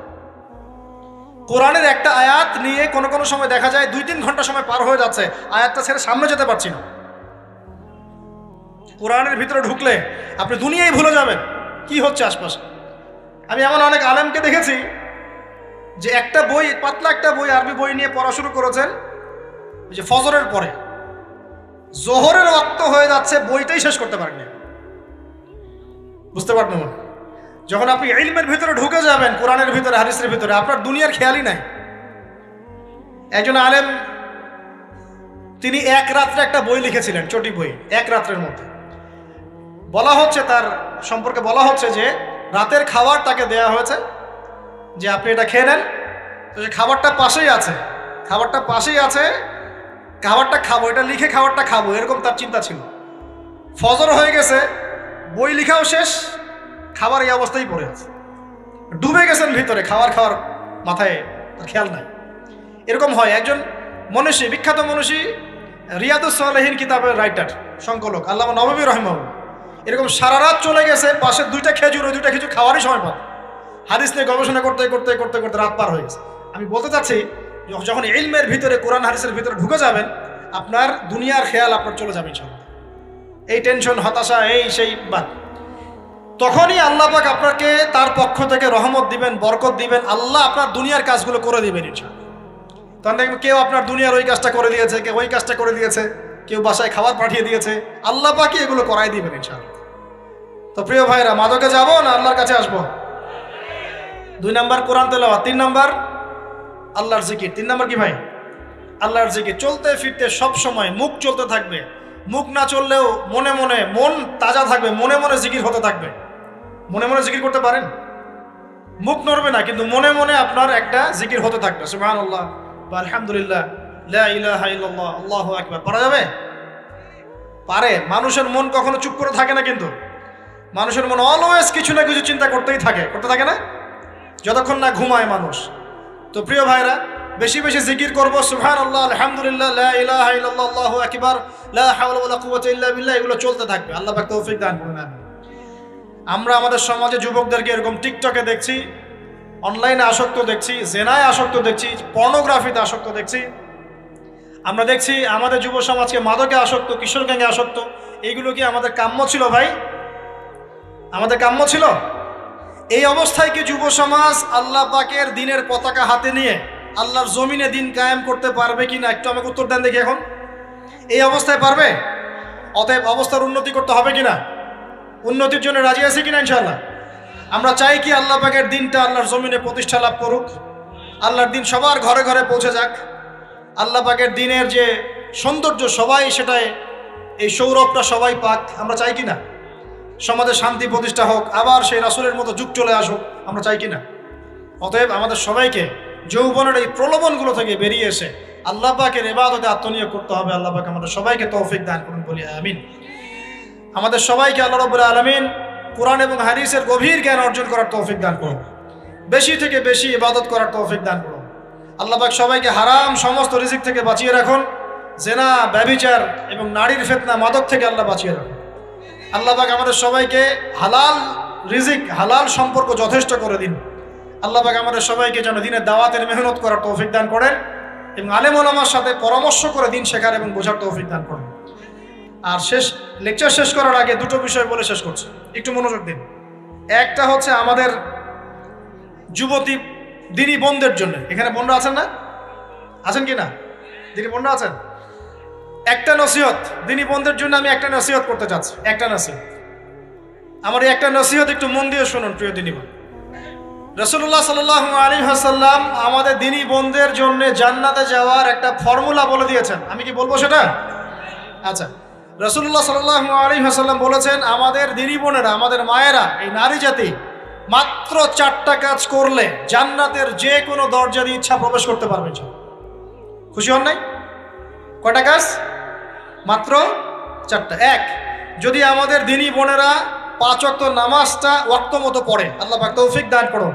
কোরআনের একটা আয়াত নিয়ে কোনো সময় দেখা যায় 2-3 ঘন্টা সময় পার হয়ে যাচ্ছে, আয়াতটা ছেড়ে সামনে যেতে পারছি না। কোরআনের ভিতরে ঢুকলে আপনি দুনিয়ায় ভুলে যাবেন কি হচ্ছে আশপাশে। আমি এমন অনেক আলেমকে দেখেছি যে একটা বই, পাতলা একটা বই, আরবি বই নিয়ে পড়া শুরু করেছেন, যে ফজরের পরে জোহরের ওয়াক্ত হয়ে যাচ্ছে, বইটাই শেষ করতে পারেননি। বুঝতে পারবেন? যখন আপনি ইলমের ভিতরে ঢুকে যাবেন, কোরআনের ভিতরে, হাদিসের ভিতরে, আপনার দুনিয়ার খেয়ালই নাই। একজন আলেম তিনি এক রাত্রে একটা বই লিখেছিলেন, চটি বই, এক রাত্রের মধ্যে। বলা হচ্ছে, তার সম্পর্কে বলা হচ্ছে যে রাতের খাবার তাকে দেয়া হয়েছে, যে আপনি এটা খেয়ে নেন। তো সে খাবারটা পাশেই আছে, খাবারটা খাবো, এটা লিখে খাবারটা খাবো, এরকম তার চিন্তা ছিল। ফজর হয়ে গেছে, বই লিখাও শেষ, খাবার এই অবস্থায় পড়ে আছে, ডুবে গেছেন ভিতরে, খাওয়ার মাথায় তার খেয়াল নাই। এরকম হয়। একজন মনীষী, বিখ্যাত মনীষী, রিয়াদুস সালেহীন কিতাবের রাইটার, সংকলক আল্লামা নববী রাহিমাহুল্লাহ, এরকম সারা রাত চলে গেছে, পাশে 2টা খেজুর, ওই 2টা খেজুর খাওয়ারই সময় পান, হাদিস নিয়ে গবেষণা করতে রাত পার হয়ে গেছে। আমি বলতে চাচ্ছি, যখন ইলমের ভিতরে, কোরআন হাদিসের ভিতরে ঢুকে যাবেন, আপনার দুনিয়ার খেয়াল আপনার চলে যাবে ইনশাআল্লাহ। এই টেনশন, হতাশা, এই সেই বাদ, তখনই আল্লাহ পাক আপনাকে তার পক্ষ থেকে রহমত দিবেন, বরকত দিবেন, আল্লাহ আপনার দুনিয়ার কাজগুলো করে দিবেন ইনশাআল্লাহ। তখন দেখবেন কেউ আপনার দুনিয়ার ওই কাজটা করে দিয়েছে, কেউ ওই কাজটা করে দিয়েছে, কেউ বাসায় খাবার পাঠিয়ে দিয়েছে, আল্লাহ পাকই এগুলো করাই দিবেন ইনশাআল্লাহ। তো প্রিয় ভাইরা, মাদকে যাব না আল্লাহর কাছে আসবো? 2 নম্বর কোরআন তেলাওয়াত, 3 নম্বর আল্লাহর জিকির। 3 নম্বর কি ভাই? আল্লাহর জিকির। চলতে ফিরতে সব সময় মুখ চলতে থাকবে, মুখ না চললেও মনে মনে মন তাজা থাকবে, মনে মনে জিকির হতে থাকবে। মনে মনে জিকির করতে পারেন? মুখ নড়বে না, কিন্তু মনে মনে আপনার একটা জিকির হতে থাকবে, সুবহানাল্লাহ বা আলহামদুলিল্লাহ, লা ইলাহা ইল্লাল্লাহ, আল্লাহু আকবার। পারা যাবে? পারে। মানুষের মন কখনো চুপ করে থাকে না, কিন্তু মানুষের মন অলওয়েজ কিছু না কিছু চিন্তা করতে থাকে না, যতক্ষণ না ঘুমায় মানুষ। তো প্রিয় ভাইরা, বেশি বেশি জিকির করবো, সুবহানাল্লাহ, আলহামদুলিল্লাহ, লা ইলাহা ইল্লাল্লাহ, আল্লাহু আকবার, লা হাওলা ওয়ালা কুওয়াতা ইল্লা বিল্লাহ, এগুলো চলতে থাকবে। আল্লাহ পাক তৌফিক দান করুন। আমরা আমাদের সমাজে যুবকদেরকে এরকম টিকটকে দেখছি, অনলাইনে আসক্ত দেখছি, জেনায় আসক্ত দেখছি, পর্নোগ্রাফিতে আসক্ত দেখছি। আমরা দেখছি আমাদের যুব সমাজকে মাদকে আসক্ত, কিশোর গ্যাংয়ে আসক্ত। এইগুলো কি আমাদের কাম্য ছিল ভাই? আমাদের কাম্য ছিল? এই অবস্থায় কি যুব সমাজ আল্লাহ পাকের দিনের পতাকা হাতে নিয়ে আল্লাহর জমিনে দিন কায়েম করতে পারবে কিনা, একটু আমাকে উত্তর দেন দেখি। এখন এই অবস্থায় পারবে? অতএব অবস্থার উন্নতি করতে হবে কিনা? উন্নতির জন্য রাজি আছি কিনা ইনশাআল্লাহ? আমরা চাই কি আল্লাহ পাকের দিনটা আল্লাহর জমিনে প্রতিষ্ঠা লাভ করুক, আল্লাহর দিন সবার ঘরে ঘরে পৌঁছে যাক, আল্লাহ পাকের দিনের যে সৌন্দর্য সবাই সেটাই, এই সৌরভটা সবাই পাক, আমরা চাই কিনা? সমাজে শান্তি প্রতিষ্ঠা হোক, আবার সেই রাসূলের মতো যুগ চলে আসুক, আমরা চাই কি না? অতএব আমাদের সবাইকে যৌবনের এই প্রলোভনগুলো থেকে বেরিয়ে এসে আল্লাহ পাকের ইবাদতে আত্মনিয়োগ করতে হবে। আল্লাহ পাক আমাদের সবাইকে তৌফিক দান করুন, বলি আমিন। আমাদের সবাইকে আল্লাহ রাব্বুল আলামিন কোরআন এবং হাদিসের গভীর জ্ঞান অর্জন করার তৌফিক দান করুন, বেশি থেকে বেশি ইবাদত করার তৌফিক দান করুন। আল্লাহ পাক সবাইকে হারাম সমস্ত রিজিক থেকে বাঁচিয়ে রাখুন, জেনা, ব্যভিচার এবং নারীর ফিতনা, মাদক থেকে আল্লাহ বাঁচিয়ে রাখুন। আল্লাহ পাক আমাদের সবাইকে হালাল রিজিক, হালাল সম্পর্ক যথেষ্ট করে দিন। আল্লাহ পাক আমাদের সবাইকে যেন দিনের দাওয়াতের মেহনত করার তৌফিক দান করেন এবং আলেম ওলামার সাথে পরামর্শ করে দিন শেখার এবং বোঝার তৌফিক দান করেন। আর লেকচার শেষ করার আগে দুটো বিষয় বলে শেষ করছি, একটু মনোযোগ দিন। একটা হচ্ছে আমাদের যুবতী দিনী বোনদের জন্য, এখানে বোনরা আছেন না? আছেন কি না? দিনী বোনরা আছেন? একটা নসিহত দিনী বোনদের জন্য আমি একটা নসিহত করতে চাচ্ছি, একটা নসিহত। আমার এই একটা নসিহত একটু মন দিয়ে শুনুন প্রিয় দিনী বোন। রাসূলুল্লাহ সাল্লাল্লাহু আলাইহি ওয়াসাল্লাম আমাদের দিনী বোনদের জন্য জান্নাতে যাওয়ার একটা ফর্মুলা বলে দিয়েছেন। আমি কি বলবো সেটা? আচ্ছা, রাসূলুল্লাহ সাল্লাল্লাহু আলাইহি ওয়াসাল্লাম বলেছেন আমাদের দিনী বোনেরা, আমাদের মায়েরা, এই নারী জাতি মাত্র 4টা কাজ করলে জান্নাতের যে কোনো দরজা দিয়ে ইচ্ছা প্রবেশ করতে পারবে। খুশি হন নাই? কয়টা কাজ? মাত্র 4টা। এক, যদি আমাদের দিনী বোনেরা 5 ওয়াক্ত নামাজটা ওয়াক্ত মতো পড়ে, আল্লাহ পাক তৌফিক দান করুন,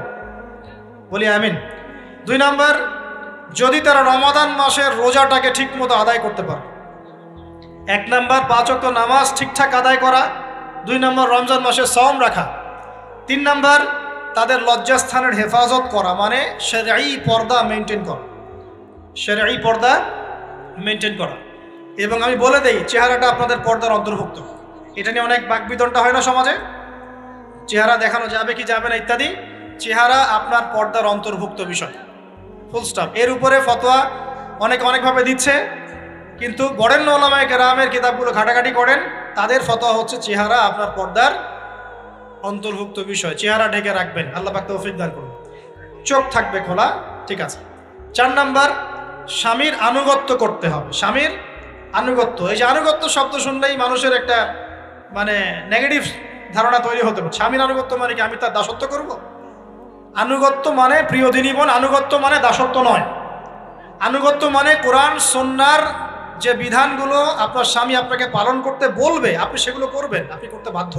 বলি আমিন। 2 নাম্বার, যদি তারা রমাদান মাসের রোজাটাকে ঠিক মতো আদায় করতে পারে। 1 নাম্বার 5 ওয়াক্ত নামাজ ঠিকঠাক আদায় করা, 2 নাম্বার রমজান মাসে সওম রাখা, 3 নাম্বার তাদের লজ্জাস্থানের হেফাজত করা, মানে শরঈ পর্দা মেনটেন করা, শরঈ পর্দা মেনটেন করা। এবং আমি বলে দেই, চেহারাটা আপনাদের পর্দার অন্তর্ভুক্ত। এটা নিয়ে অনেক বাকবিতণ্ডা হয় না সমাজে, চেহারা দেখানো যাবে কি যাবে না ইত্যাদি। চেহারা আপনার পর্দার অন্তর্ভুক্ত বিষয়, ফুল স্টপ। এর উপরে ফতোয়া অনেকভাবে দিচ্ছে, কিন্তু বরেণ্য উলামায়ে কেরামের কিতাবগুলো ঘাটাঘাটি করেন, তাদের ফতোয়া হচ্ছে চেহারা আপনার পর্দার অন্তর্ভুক্ত বিষয়, চেহারা ঢেকে রাখবেন, আল্লাহ পাক তৌফিক দান করুন। চোখ থাকবে খোলা, ঠিক আছে। 4 নাম্বার, স্বামীর আনুগত্য করতে হবে। স্বামীর আনুগত্য, এই যে আনুগত্য শব্দ শুনলেই মানুষের একটা মানে নেগেটিভ ধারণা তৈরি হতে পারে। স্বামীর আনুগত্য মানে কি আমি তার দাসত্ব করব? আনুগত্য মানে, প্রিয় দিনী বোন, আনুগত্য মানে দাসত্ব নয়। আনুগত্য মানে কোরআন সুন্নাহর যে বিধানগুলো আপনার স্বামী আপনাকে পালন করতে বলবে, আপনি সেগুলো করবেন, আপনি করতে বাধ্য।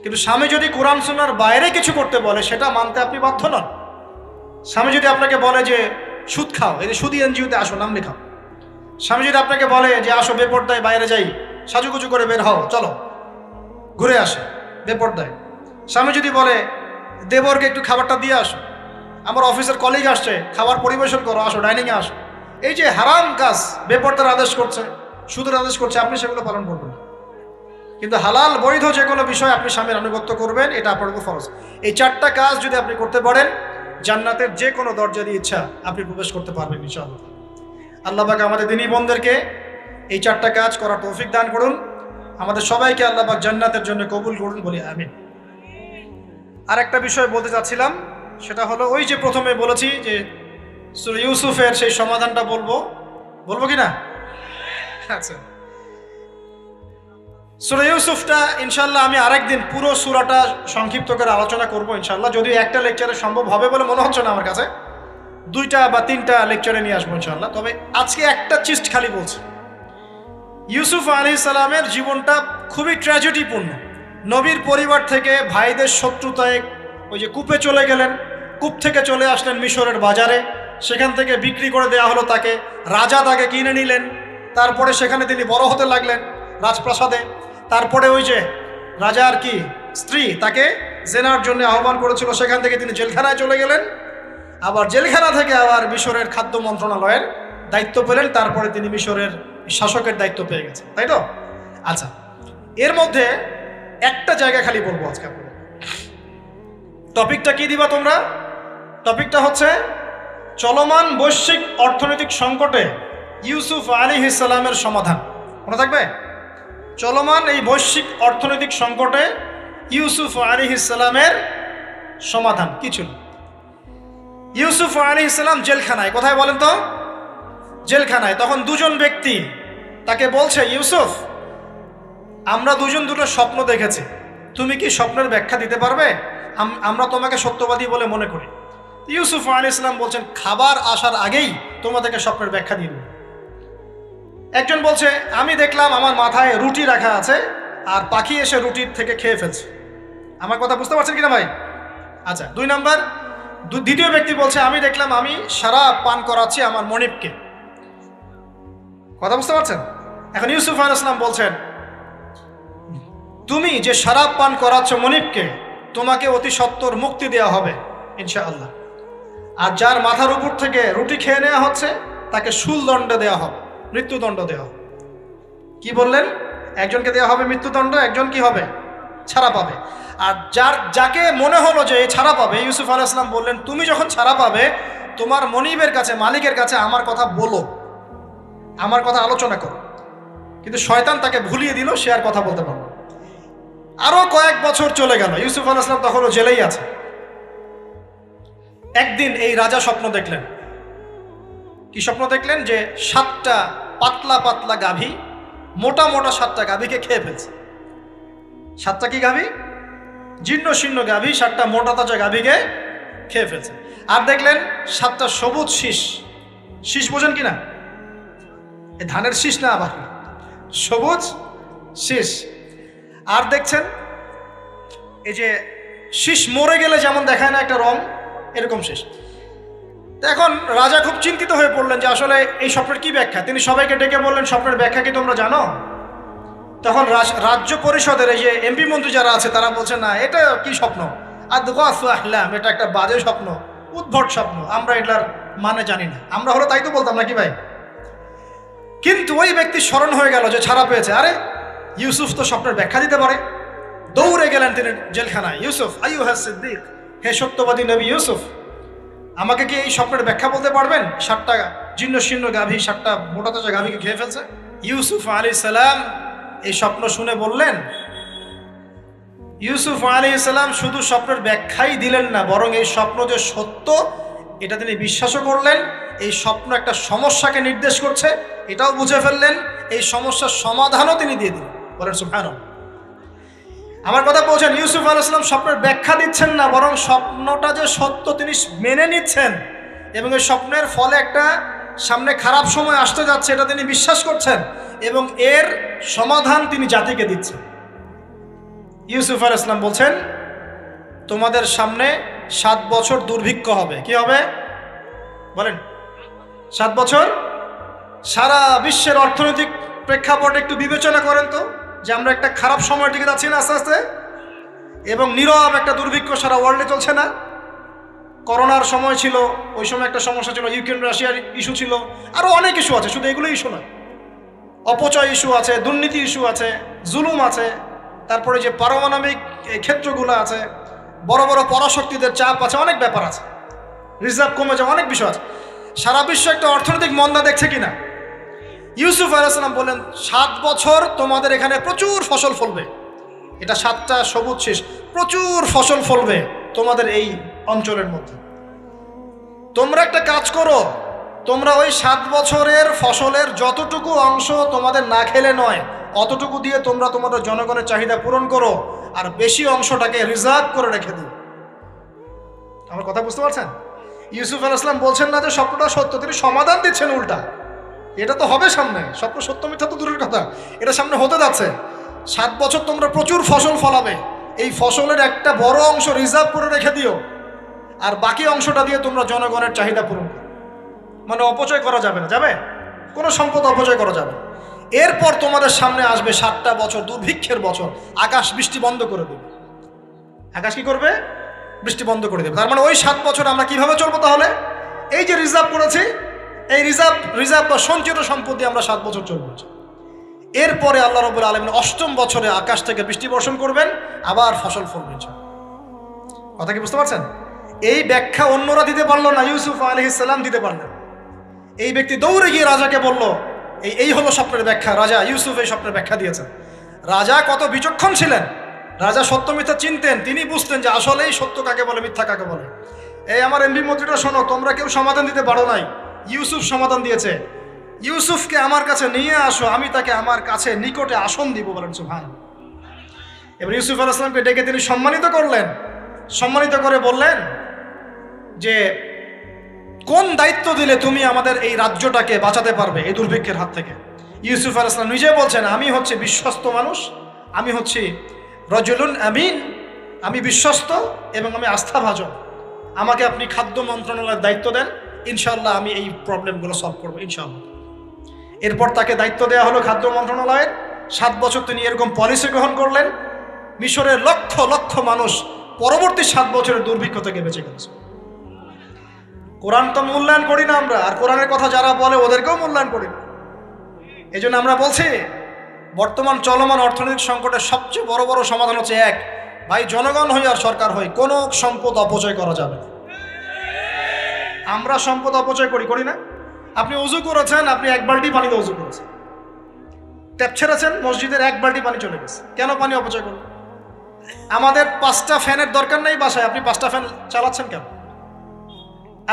কিন্তু স্বামী যদি কোরআন সুন্নাহর বাইরে কিছু করতে বলে, সেটা মানতে আপনি বাধ্য নন। স্বামী যদি আপনাকে বলে যে সুদ খাও, এই যে সুদি এনজিওতে আসো, নাম লেখাও। স্বামী যদি আপনাকে বলে যে আসো বেপর্দায় বাইরে যাই, সাজুগুজু করে বের হও, চলো ঘুরে আসে বেপর্দায়। স্বামী যদি বলে দেবরকে একটু খাবারটা দিয়ে আসো, আমার অফিসের কলিগ আসছে, খাবার পরিবেশন করো, আসো ডাইনিংয়ে আসো। এই যে হারাম কাজ, বেপর্দার আদেশ করছে, সুদের আদেশ করছে, আপনি সেগুলো পালন করবেন। কিন্তু হালাল বৈধ যে কোনো বিষয় আপনি স্বামীর আনুগত্য করবেন, এটা আপনার উপর ফরজ। এই 4টা কাজ যদি আপনি করতে পারেন, জান্নাতের যে কোনো দরজা দিয়ে ইচ্ছা আপনি প্রবেশ করতে পারবেন ইনশাআল্লাহ। আল্লাহ পাক আমাদের দিনী বোনদেরকে এই 4টা কাজ করার তৌফিক দান করুন। আমাদের সবাইকে আল্লাহ পাক জান্নাতের জন্য কবুল করুন, বলি আমিন। আর একটা বিষয় বলতে চাচ্ছিলাম, সেটা হলো ওই যে প্রথমে বলেছি যে সূরা ইউসুফের সেই সমাধানটা বলবো কি না? আচ্ছা, সূরা ইউসুফটা ইনশাআল্লাহ আমি আরেকদিন পুরো সূরাটা সংক্ষিপ্ত করে আলোচনা করব ইনশাআল্লাহ। যদিও একটা লেকচারে সম্ভব হবে বলে মনে হচ্ছে না আমার কাছে, 2টা বা 3টা লেকচারে নিয়ে আসবো ইনশাআল্লাহ। তবে আজকে একটা চিস্ট খালি বলছি। ইউসুফ আলাইহিস সালামের জীবনটা খুবই ট্র্যাজেডিপূর্ণ। নবীর পরিবার থেকে ভাইদের শত্রুতায় ওই যে কূপে চলে গেলেন, কূপ থেকে চলে আসলেন মিশরের বাজারে, সেখান থেকে বিক্রি করে দেওয়া হলো তাকে, রাজা তাকে কিনে নিলেন, তারপরে সেখানে তিনি বড় হতে লাগলেন রাজপ্রাসাদে। তারপরে ওই যে রাজার কি স্ত্রী তাকে জেনার জন্য আহ্বান করেছিল, সেখান থেকে তিনি জেলখানায় চলে গেলেন, আবার জেলখানা থেকে আবার মিশরের খাদ্য মন্ত্রণালয়ের দায়িত্ব পেলেন, তারপরে তিনি মিশরের শাসকের দায়িত্ব পেয়ে গেছেন, তাই তো? আচ্ছা, এর মধ্যে একটা জায়গা খালি বলবো আজকে আপনাদের। টপিকটা কি দিবা তোমরা? টপিকটা হচ্ছে চলমান বৈশ্বিক অর্থনৈতিক সংকটে ইউসুফ আলাইহিস সালামের সমাধান। মনে থাকবে? চলমান এই বৈশ্বিক অর্থনৈতিক সংকটে ইউসুফ আলাইহিস সালামের সমাধান কি ছিল? ইউসুফ আলাইহিস সালাম জেলখানায়, কোথায় বলেন তো? জেলখানায়। তখন 2জন ব্যক্তি তাকে বলছে, ইউসুফ আমরা দুজন দুটো স্বপ্ন দেখেছি, তুমি কি স্বপ্নের ব্যাখ্যা দিতে পারবে? আমরা তোমাকে সত্যবাদী বলে মনে করি। ইউসুফ আলাইহিস সালাম বলছেন, খাবার আসার আগেই তোমাদেরকে স্বপ্নের ব্যাখ্যা দিয়ে দেব। একজন বলছে, আমি দেখলাম আমার মাথায় রুটি রাখা আছে আর পাখি এসে রুটির থেকে খেয়ে ফেলছে। আমার কথা বুঝতে পারছেন কিনা ভাই? আচ্ছা, 2 নাম্বার, দ্বিতীয় ব্যক্তি বলছে, আমি দেখলাম আমি শরাব পান করাচ্ছি আমার মনিবকে। কথা বুঝতে পারছেন? এখন ইউসুফ আলাইহিস সালাম বলছেন, তুমি যে শরাব পান করাচ্ছ মনিবকে, তোমাকে অতি সত্বর মুক্তি দেওয়া হবে ইনশাআল্লাহ। আর যার মাথার উপর থেকে রুটি খেয়ে নেওয়া হচ্ছে তাকে শুলদণ্ড দেওয়া হবে, মৃত্যুদণ্ড দেওয়া হবে। কি বললেন? একজনকে দেওয়া হবে মৃত্যুদণ্ড, একজন কি হবে? ছাড়া পাবে। আর যাকে মনে হলো যে ছাড়া পাবে, ইউসুফ আলাইহিস সালাম বললেন, তুমি যখন ছাড়া পাবে তোমার মনিবের কাছে, মালিকের কাছে আমার কথা বলো, আমার কথা আলোচনা করো। কিন্তু শয়তান তাকে ভুলিয়ে দিল, সে আর কথা বলতে পারল। আরো কয়েক বছর চলে গেল, ইউসুফ আলাইহিস সালাম তখনও জেলেই আছে। একদিন এই রাজা স্বপ্ন দেখলেন। কি স্বপ্ন দেখলেন? যে 7টা পাতলা পাতলা গাভী, মোটা মোটা 7টা গাভীকে খেয়ে ফেলছে। 7টা কি গাভী? জীর্ণ শীর্ণ গাভী 7টা মোটা তাজা গাভীকে খেয়ে ফেলছে। আর দেখলেন 7টা সবুজ শীষ, শীষ বোঝেন কিনা? এ ধানের শীষ না, আবার সবুজ শীষ। আর দেখছেন এই যে শীষ মরে গেলে যেমন দেখায় না একটা রং, এরকম শীষ। এখন রাজা খুব চিন্তিত হয়ে পড়লেন যে আসলে এই স্বপ্নের কি ব্যাখ্যা। তিনি সবাইকে ডেকে বললেন, স্বপ্নের ব্যাখ্যা কি তোমরা জানো? তখন রাজ্য পরিষদের এই যে এমপি মন্ত্রী যারা আছে তারা বলছে, না এটা কি স্বপ্ন, এটা একটা বাজে স্বপ্ন, উদ্ভট স্বপ্ন, আমরা এটার মানে জানি না। আমরা হলো তাই তো বলতাম নাকি ভাই? কিন্তু ওই ব্যক্তি স্মরণ হয়ে গেল যে ছাড়া পেয়েছে, আরে ইউসুফ তো স্বপ্নের ব্যাখ্যা দিতে পারে। দৌড়ে গেলেন তিনি জেলখানায়। ইউসুফ আইয়ুহা সিদ্দিক, হে সত্যবাদী নবী ইউসুফ, আমাকে কি এই স্বপ্নের ব্যাখ্যা বলতে পারবেন? 7টা জীর্ণ শীর্ণ গাভী 7টা মোটা তাজা গাভীকে খেয়ে ফেলছে। ইউসুফ আলাইহিস সালাম এই স্বপ্ন শুনে বললেন, ইউসুফ আলাইহিস সালাম শুধু স্বপ্নের ব্যাখ্যাই দিলেন না, বরং এই স্বপ্ন যে সত্য এটা তিনি বিশ্বাসও করলেন। এই স্বপ্ন একটা সমস্যাকে নির্দেশ করছে এটাও বুঝে ফেললেন। এই সমস্যার সমাধানও তিনি দিয়ে দিলেন। বলেন সুবহানাল্লাহ। আমার কথা বলছেন, ইউসুফ আলাইহিস সালাম স্বপ্নের ব্যাখ্যা দিচ্ছেন না, বরং স্বপ্নটা যে সত্য তিনি মেনে নিচ্ছেন এবং এই স্বপ্নের ফলে একটা সামনে খারাপ সময় আসতে যাচ্ছে এটা তিনি বিশ্বাস করছেন এবং এর সমাধান তিনি জাতিকে দিচ্ছেন। ইউসুফ আলাইহিস সালাম বলছেন, তোমাদের সামনে 7 বছর দুর্ভিক্ষ হবে। কি হবে বলেন? 7 বছর। সারা বিশ্বের অর্থনৈতিক প্রেক্ষাপট একটু বিবেচনা করেন তো, যে আমরা একটা খারাপ সময়ের দিকে যাচ্ছি না আস্তে আস্তে, এবং নীরব একটা দুর্ভিক্ষ সারা ওয়ার্ল্ডে চলছে না? করোনার সময় ছিল, ওই সময় একটা সমস্যা ছিল, ইউক্রেন রাশিয়ার ইস্যু ছিল, আরও অনেক ইস্যু আছে, শুধু এগুলো ইস্যু নয়, অপচয় ইস্যু আছে, দুর্নীতি ইস্যু আছে, জুলুম আছে, তারপরে যে পারমাণবিক ক্ষেত্রগুলো আছে, বড় বড় পরাশক্তিদের চাপ আছে, অনেক ব্যাপার আছে, রিজার্ভ কমে যাওয়া, অনেক বিষয় আছে। সারা বিশ্ব একটা অর্থনৈতিক মন্দা দেখছে কিনা? ইউসুফ আলাইহিস সালাম বলেন, 7 বছর তোমাদের এখানে প্রচুর ফসল ফলবে। এটা 7টা সবুজ শীষ, প্রচুর ফসল ফলবে তোমাদের এই অঞ্চলের মধ্যে। তোমরা একটা কাজ করো, তোমরা ওই 7 বছরের ফসলের যতটুকু অংশ তোমাদের না খেলে নয়, অতটুকু দিয়ে তোমরা তোমাদের জনগণের চাহিদা পূরণ করো, আর বেশি অংশটাকে রিজার্ভ করে রেখে দিও। আমার কথা বুঝতে পারছেন? ইউসুফ আলাইহিস সালাম বলছেন না যে স্বপ্নটা সত্য, তিনি সমাধান দিচ্ছেন উল্টা। এটা তো হবে সামনে, স্বপ্ন সত্য মিথ্যা তো দূরের কথা, এটা সামনে হতে যাচ্ছে। 7 বছর তোমরা প্রচুর ফসল ফলাবে, এই ফসলের একটা বড় অংশ রিজার্ভ করে রেখে দিও, আর বাকি অংশটা দিয়ে তোমরা জনগণের চাহিদা পূরণ করো। মানে অপচয় করা যাবে না, যাবে কোনো সম্পদ অপচয় করা যাবে। এরপর তোমাদের সামনে আসবে 7টা বছর দুর্ভিক্ষের বছর, আকাশ বৃষ্টি বন্ধ করে দেবে। আকাশ কি করবে? বৃষ্টি বন্ধ করে দেবে। তার মানে ওই 7 বছর আমরা কিভাবে চলবো তাহলে? এই যে রিজার্ভ করেছি, এই রিজার্ভ বা সঞ্চিত সম্পদ দিয়ে আমরা 7 বছর চলবো। এরপরে আল্লাহ রাব্বুল আলামিন 8ম বছরে আকাশ থেকে বৃষ্টি বর্ষণ করবেন, আবার ফসল ফলবে। কথা কি বুঝতে পারছেন? এই ব্যাখ্যা অন্যরা দিতে পারলো না, ইউসুফ আলাইহিস সালাম দিতে পারলেন। এই ব্যক্তি দৌড়ে গিয়ে রাজাকে বলল, এই হলো স্বপ্নের ব্যাখ্যা। রাজা ইউসুফ এই স্বপ্নের ব্যাখ্যা দিয়েছেন। রাজা কত বিচক্ষণ ছিলেন, রাজা সত্য মিথ্যা চিনতেন। তিনি বুঝতেন যে আসলেই সত্য কাকে বলে, মিথ্যা কাকে বলে। এই আমার এমপি মন্ত্রীরা শোনো, তোমরা কেউ সমাধান দিতে পারো নাই, ইউসুফ সমাধান দিয়েছে। ইউসুফকে আমার কাছে নিয়ে আসো, আমি তাকে আমার কাছে নিকটে আসন দিব, বলেন সুবহানাল্লাহ। এবার ইউসুফ আলাইহিস সালামকে ডেকে তিনি সম্মানিত করলেন, সম্মানিত করে বললেন যে কোন দায়িত্ব দিলে তুমি আমাদের এই রাজ্যটাকে বাঁচাতে পারবে এই দুর্ভিক্ষের হাত থেকে। ইউসুফ আলাইহিস সালাম নিজে বলছেন, আমি হচ্ছে বিশ্বস্ত মানুষ, আমি হচ্ছি রজুলুন আমিন, আমি বিশ্বস্ত এবং আমি আস্থাভাজন, আমাকে আপনি খাদ্য মন্ত্রণালয়ের দায়িত্ব দেন, ইনশাআল্লাহ আমি এই প্রবলেমগুলো সলভ করবো ইনশাআল্লাহ। এরপর তাকে দায়িত্ব দেওয়া হলো খাদ্য মন্ত্রণালয়ের। 7 বছর তিনি এরকম পলিসি গ্রহণ করলেন, মিশরের লক্ষ লক্ষ মানুষ পরবর্তী 7 বছরের দুর্ভিক্ষ থেকে বেঁচে গেছে। কোরআন তো মূল্যায়ন করি না আমরা, আর কোরআনের কথা যারা বলে ওদেরকেও মূল্যায়ন করি না। এই জন্য আমরা বলছি বর্তমান চলমান অর্থনৈতিক সংকটের সবচেয়ে বড় বড় সমাধান হচ্ছে এক, ভাই জনগণ হই আর সরকার হই, কোনো সম্পদ অপচয় করা যাবে না। আমরা সম্পদ অপচয় করি না? আপনি উজু করেছেন, আপনি 1 বালতি পানিতে উজু করেছেন, ট্যাপ ছেড়েছেন, মসজিদের 1 বালতি পানি চলে গেছে, কেন পানি অপচয় করবেন? আমাদের 5টা ফ্যানের দরকার নেই বাসায়, আপনি 5টা ফ্যান চালাচ্ছেন কেন?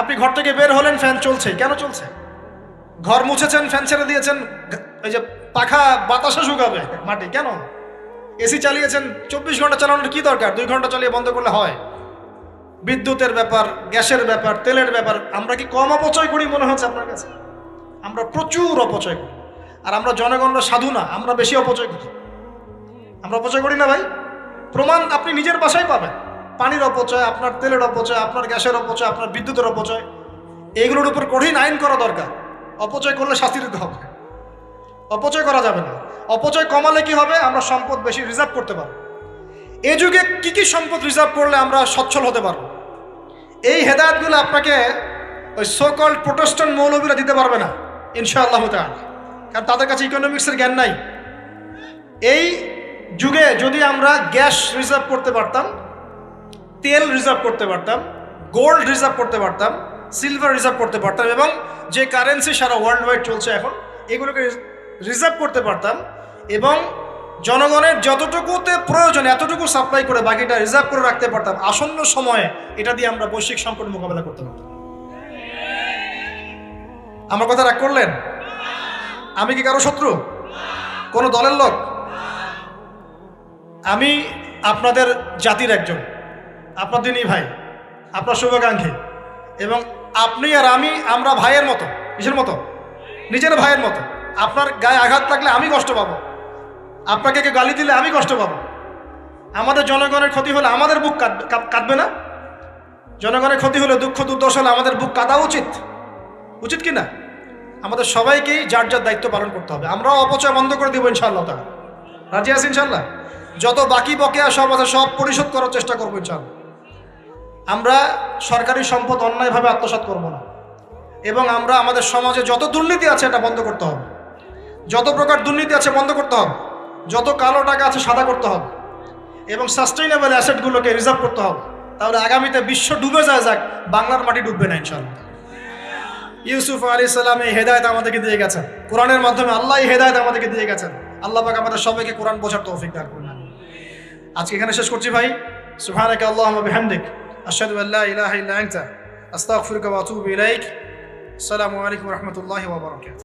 আপনি ঘর থেকে বের হলেন, ফ্যান চলছে, কেন চলছে? ঘর মুছেছেন, ফ্যান ছেড়ে দিয়েছেন, ওই যে পাখা বাতাসে শুকাবে মাটি, কেন? এসি চালিয়েছেন, 24 ঘন্টা চালানোর কি দরকার? 2 ঘন্টা চালিয়ে বন্ধ করলে হয়। বিদ্যুতের ব্যাপার, গ্যাসের ব্যাপার, তেলের ব্যাপার, আমরা কি কম অপচয় করি মনে হচ্ছে আপনার কাছে? আমরা প্রচুর অপচয় করি। আর আমরা জনগণরা সাধু না, আমরা বেশি অপচয় করি। আমরা অপচয় করি না ভাই, প্রমাণ আপনি নিজের বাসায় পাবেন। পানির অপচয়, আপনার তেলের অপচয়, আপনার গ্যাসের অপচয়, আপনার বিদ্যুতের অপচয়, এগুলোর উপর কঠিন আইন করা দরকার। অপচয় করলে শাস্তি দিতে হবে, অপচয় করা যাবে না। অপচয় কমালে কি হবে? আমরা সম্পদ বেশি রিজার্ভ করতে পারবো। এই যুগে কি কি সম্পদ রিজার্ভ করলে আমরা সচ্ছল হতে পারবো, এই হেদায়েতগুলো আপনাকে ওই সোকল প্রোটেস্ট্যান্ট মৌলবীরা দিতে পারবে না ইনশাআল্লাহ তাআলা, কারণ তাদের কাছে ইকোনমিক্সের জ্ঞান নাই। এই যুগে যদি আমরা গ্যাস রিজার্ভ করতে পারতাম, তেল রিজার্ভ করতে পারতাম, গোল্ড রিজার্ভ করতে পারতাম, সিলভার রিজার্ভ করতে পারতাম, এবং যে কারেন্সি সারা ওয়ার্ল্ড ওয়াইড চলছে এখন, এগুলোকে রিজার্ভ করতে পারতাম, এবং জনগণের যতটুকুতে প্রয়োজন এতটুকু সাপ্লাই করে বাকিটা রিজার্ভ করে রাখতে পারতাম, আসন্ন সময়ে এটা দিয়ে আমরা বৈশ্বিক সংকট মোকাবেলা করতে পারতাম। আমার কথা রাগ করলেন? আমি কি কারো শত্রু, কোনো দলের লোক? আমি আপনাদের জাতির একজন, আপনার দিনই ভাই, আপনার শুভাকাঙ্ক্ষী, এবং আপনি আর আমরা ভাইয়ের মতো। কিসের মতো? নিজের ভাইয়ের মতো। আপনার গায়ে আঘাত লাগলে আমি কষ্ট পাবো, আপনাকে কে গালি দিলে আমি কষ্ট পাবো। আমাদের জনগণের ক্ষতি হলে আমাদের বুক কাঁদবে না? জনগণের ক্ষতি হলে, দুঃখ দুর্দশা হলে আমাদের বুক কাঁদা উচিত, উচিত কি না? আমাদের সবাইকেই যার যার দায়িত্ব পালন করতে হবে। আমরাও অপচয় বন্ধ করে দেবো ইনশাআল্লাহ তাআলা, রাজি আছি ইনশাআল্লাহ। যত বাকি বকেয়া সব আছে সব পরিশোধ করার চেষ্টা করবো ইনশাআল্লাহ। আমরা সরকারি সম্পদ অন্যায়ভাবে আত্মসাৎ করব না, এবং আমরা আমাদের সমাজে যত দুর্নীতি আছে এটা বন্ধ করতে হবে, যত প্রকার দুর্নীতি আছে বন্ধ করতে হবে, যত কালো টাকা আছে সাদা করতে হবে, এবং সাস্টেইনেবল অ্যাসেটগুলোকে রিজার্ভ করতে হবে। তাহলে আগামীতে বিশ্ব ডুবে যায়, যাক, বাংলার মাটি ডুববে না ইনশাআল্লাহ। ইউসুফ আলাইহিস সালাম এই হেদায়েত আমাদেরকে দিয়ে গেছেন, কোরআনের মাধ্যমে আল্লাহ এই হেদায়েত আমাদেরকে দিয়ে গেছেন। আল্লাহ পাক আমাদের সবাইকে কোরআন বোঝার তৌফিক দান করুন। আজকে এখানে শেষ করছি ভাই। সুবহানাকা আল্লাহুম্মা বিহামদিক আশহাদু আল্লা ইলাহা ইল্লা আনতা আস্তাগফিরুকা ওয়া আতুবু ইলাইক। আসসালামু আলাইকুম ওয়া রাহমাতুল্লাহি ওয়া বারাকাতুহু।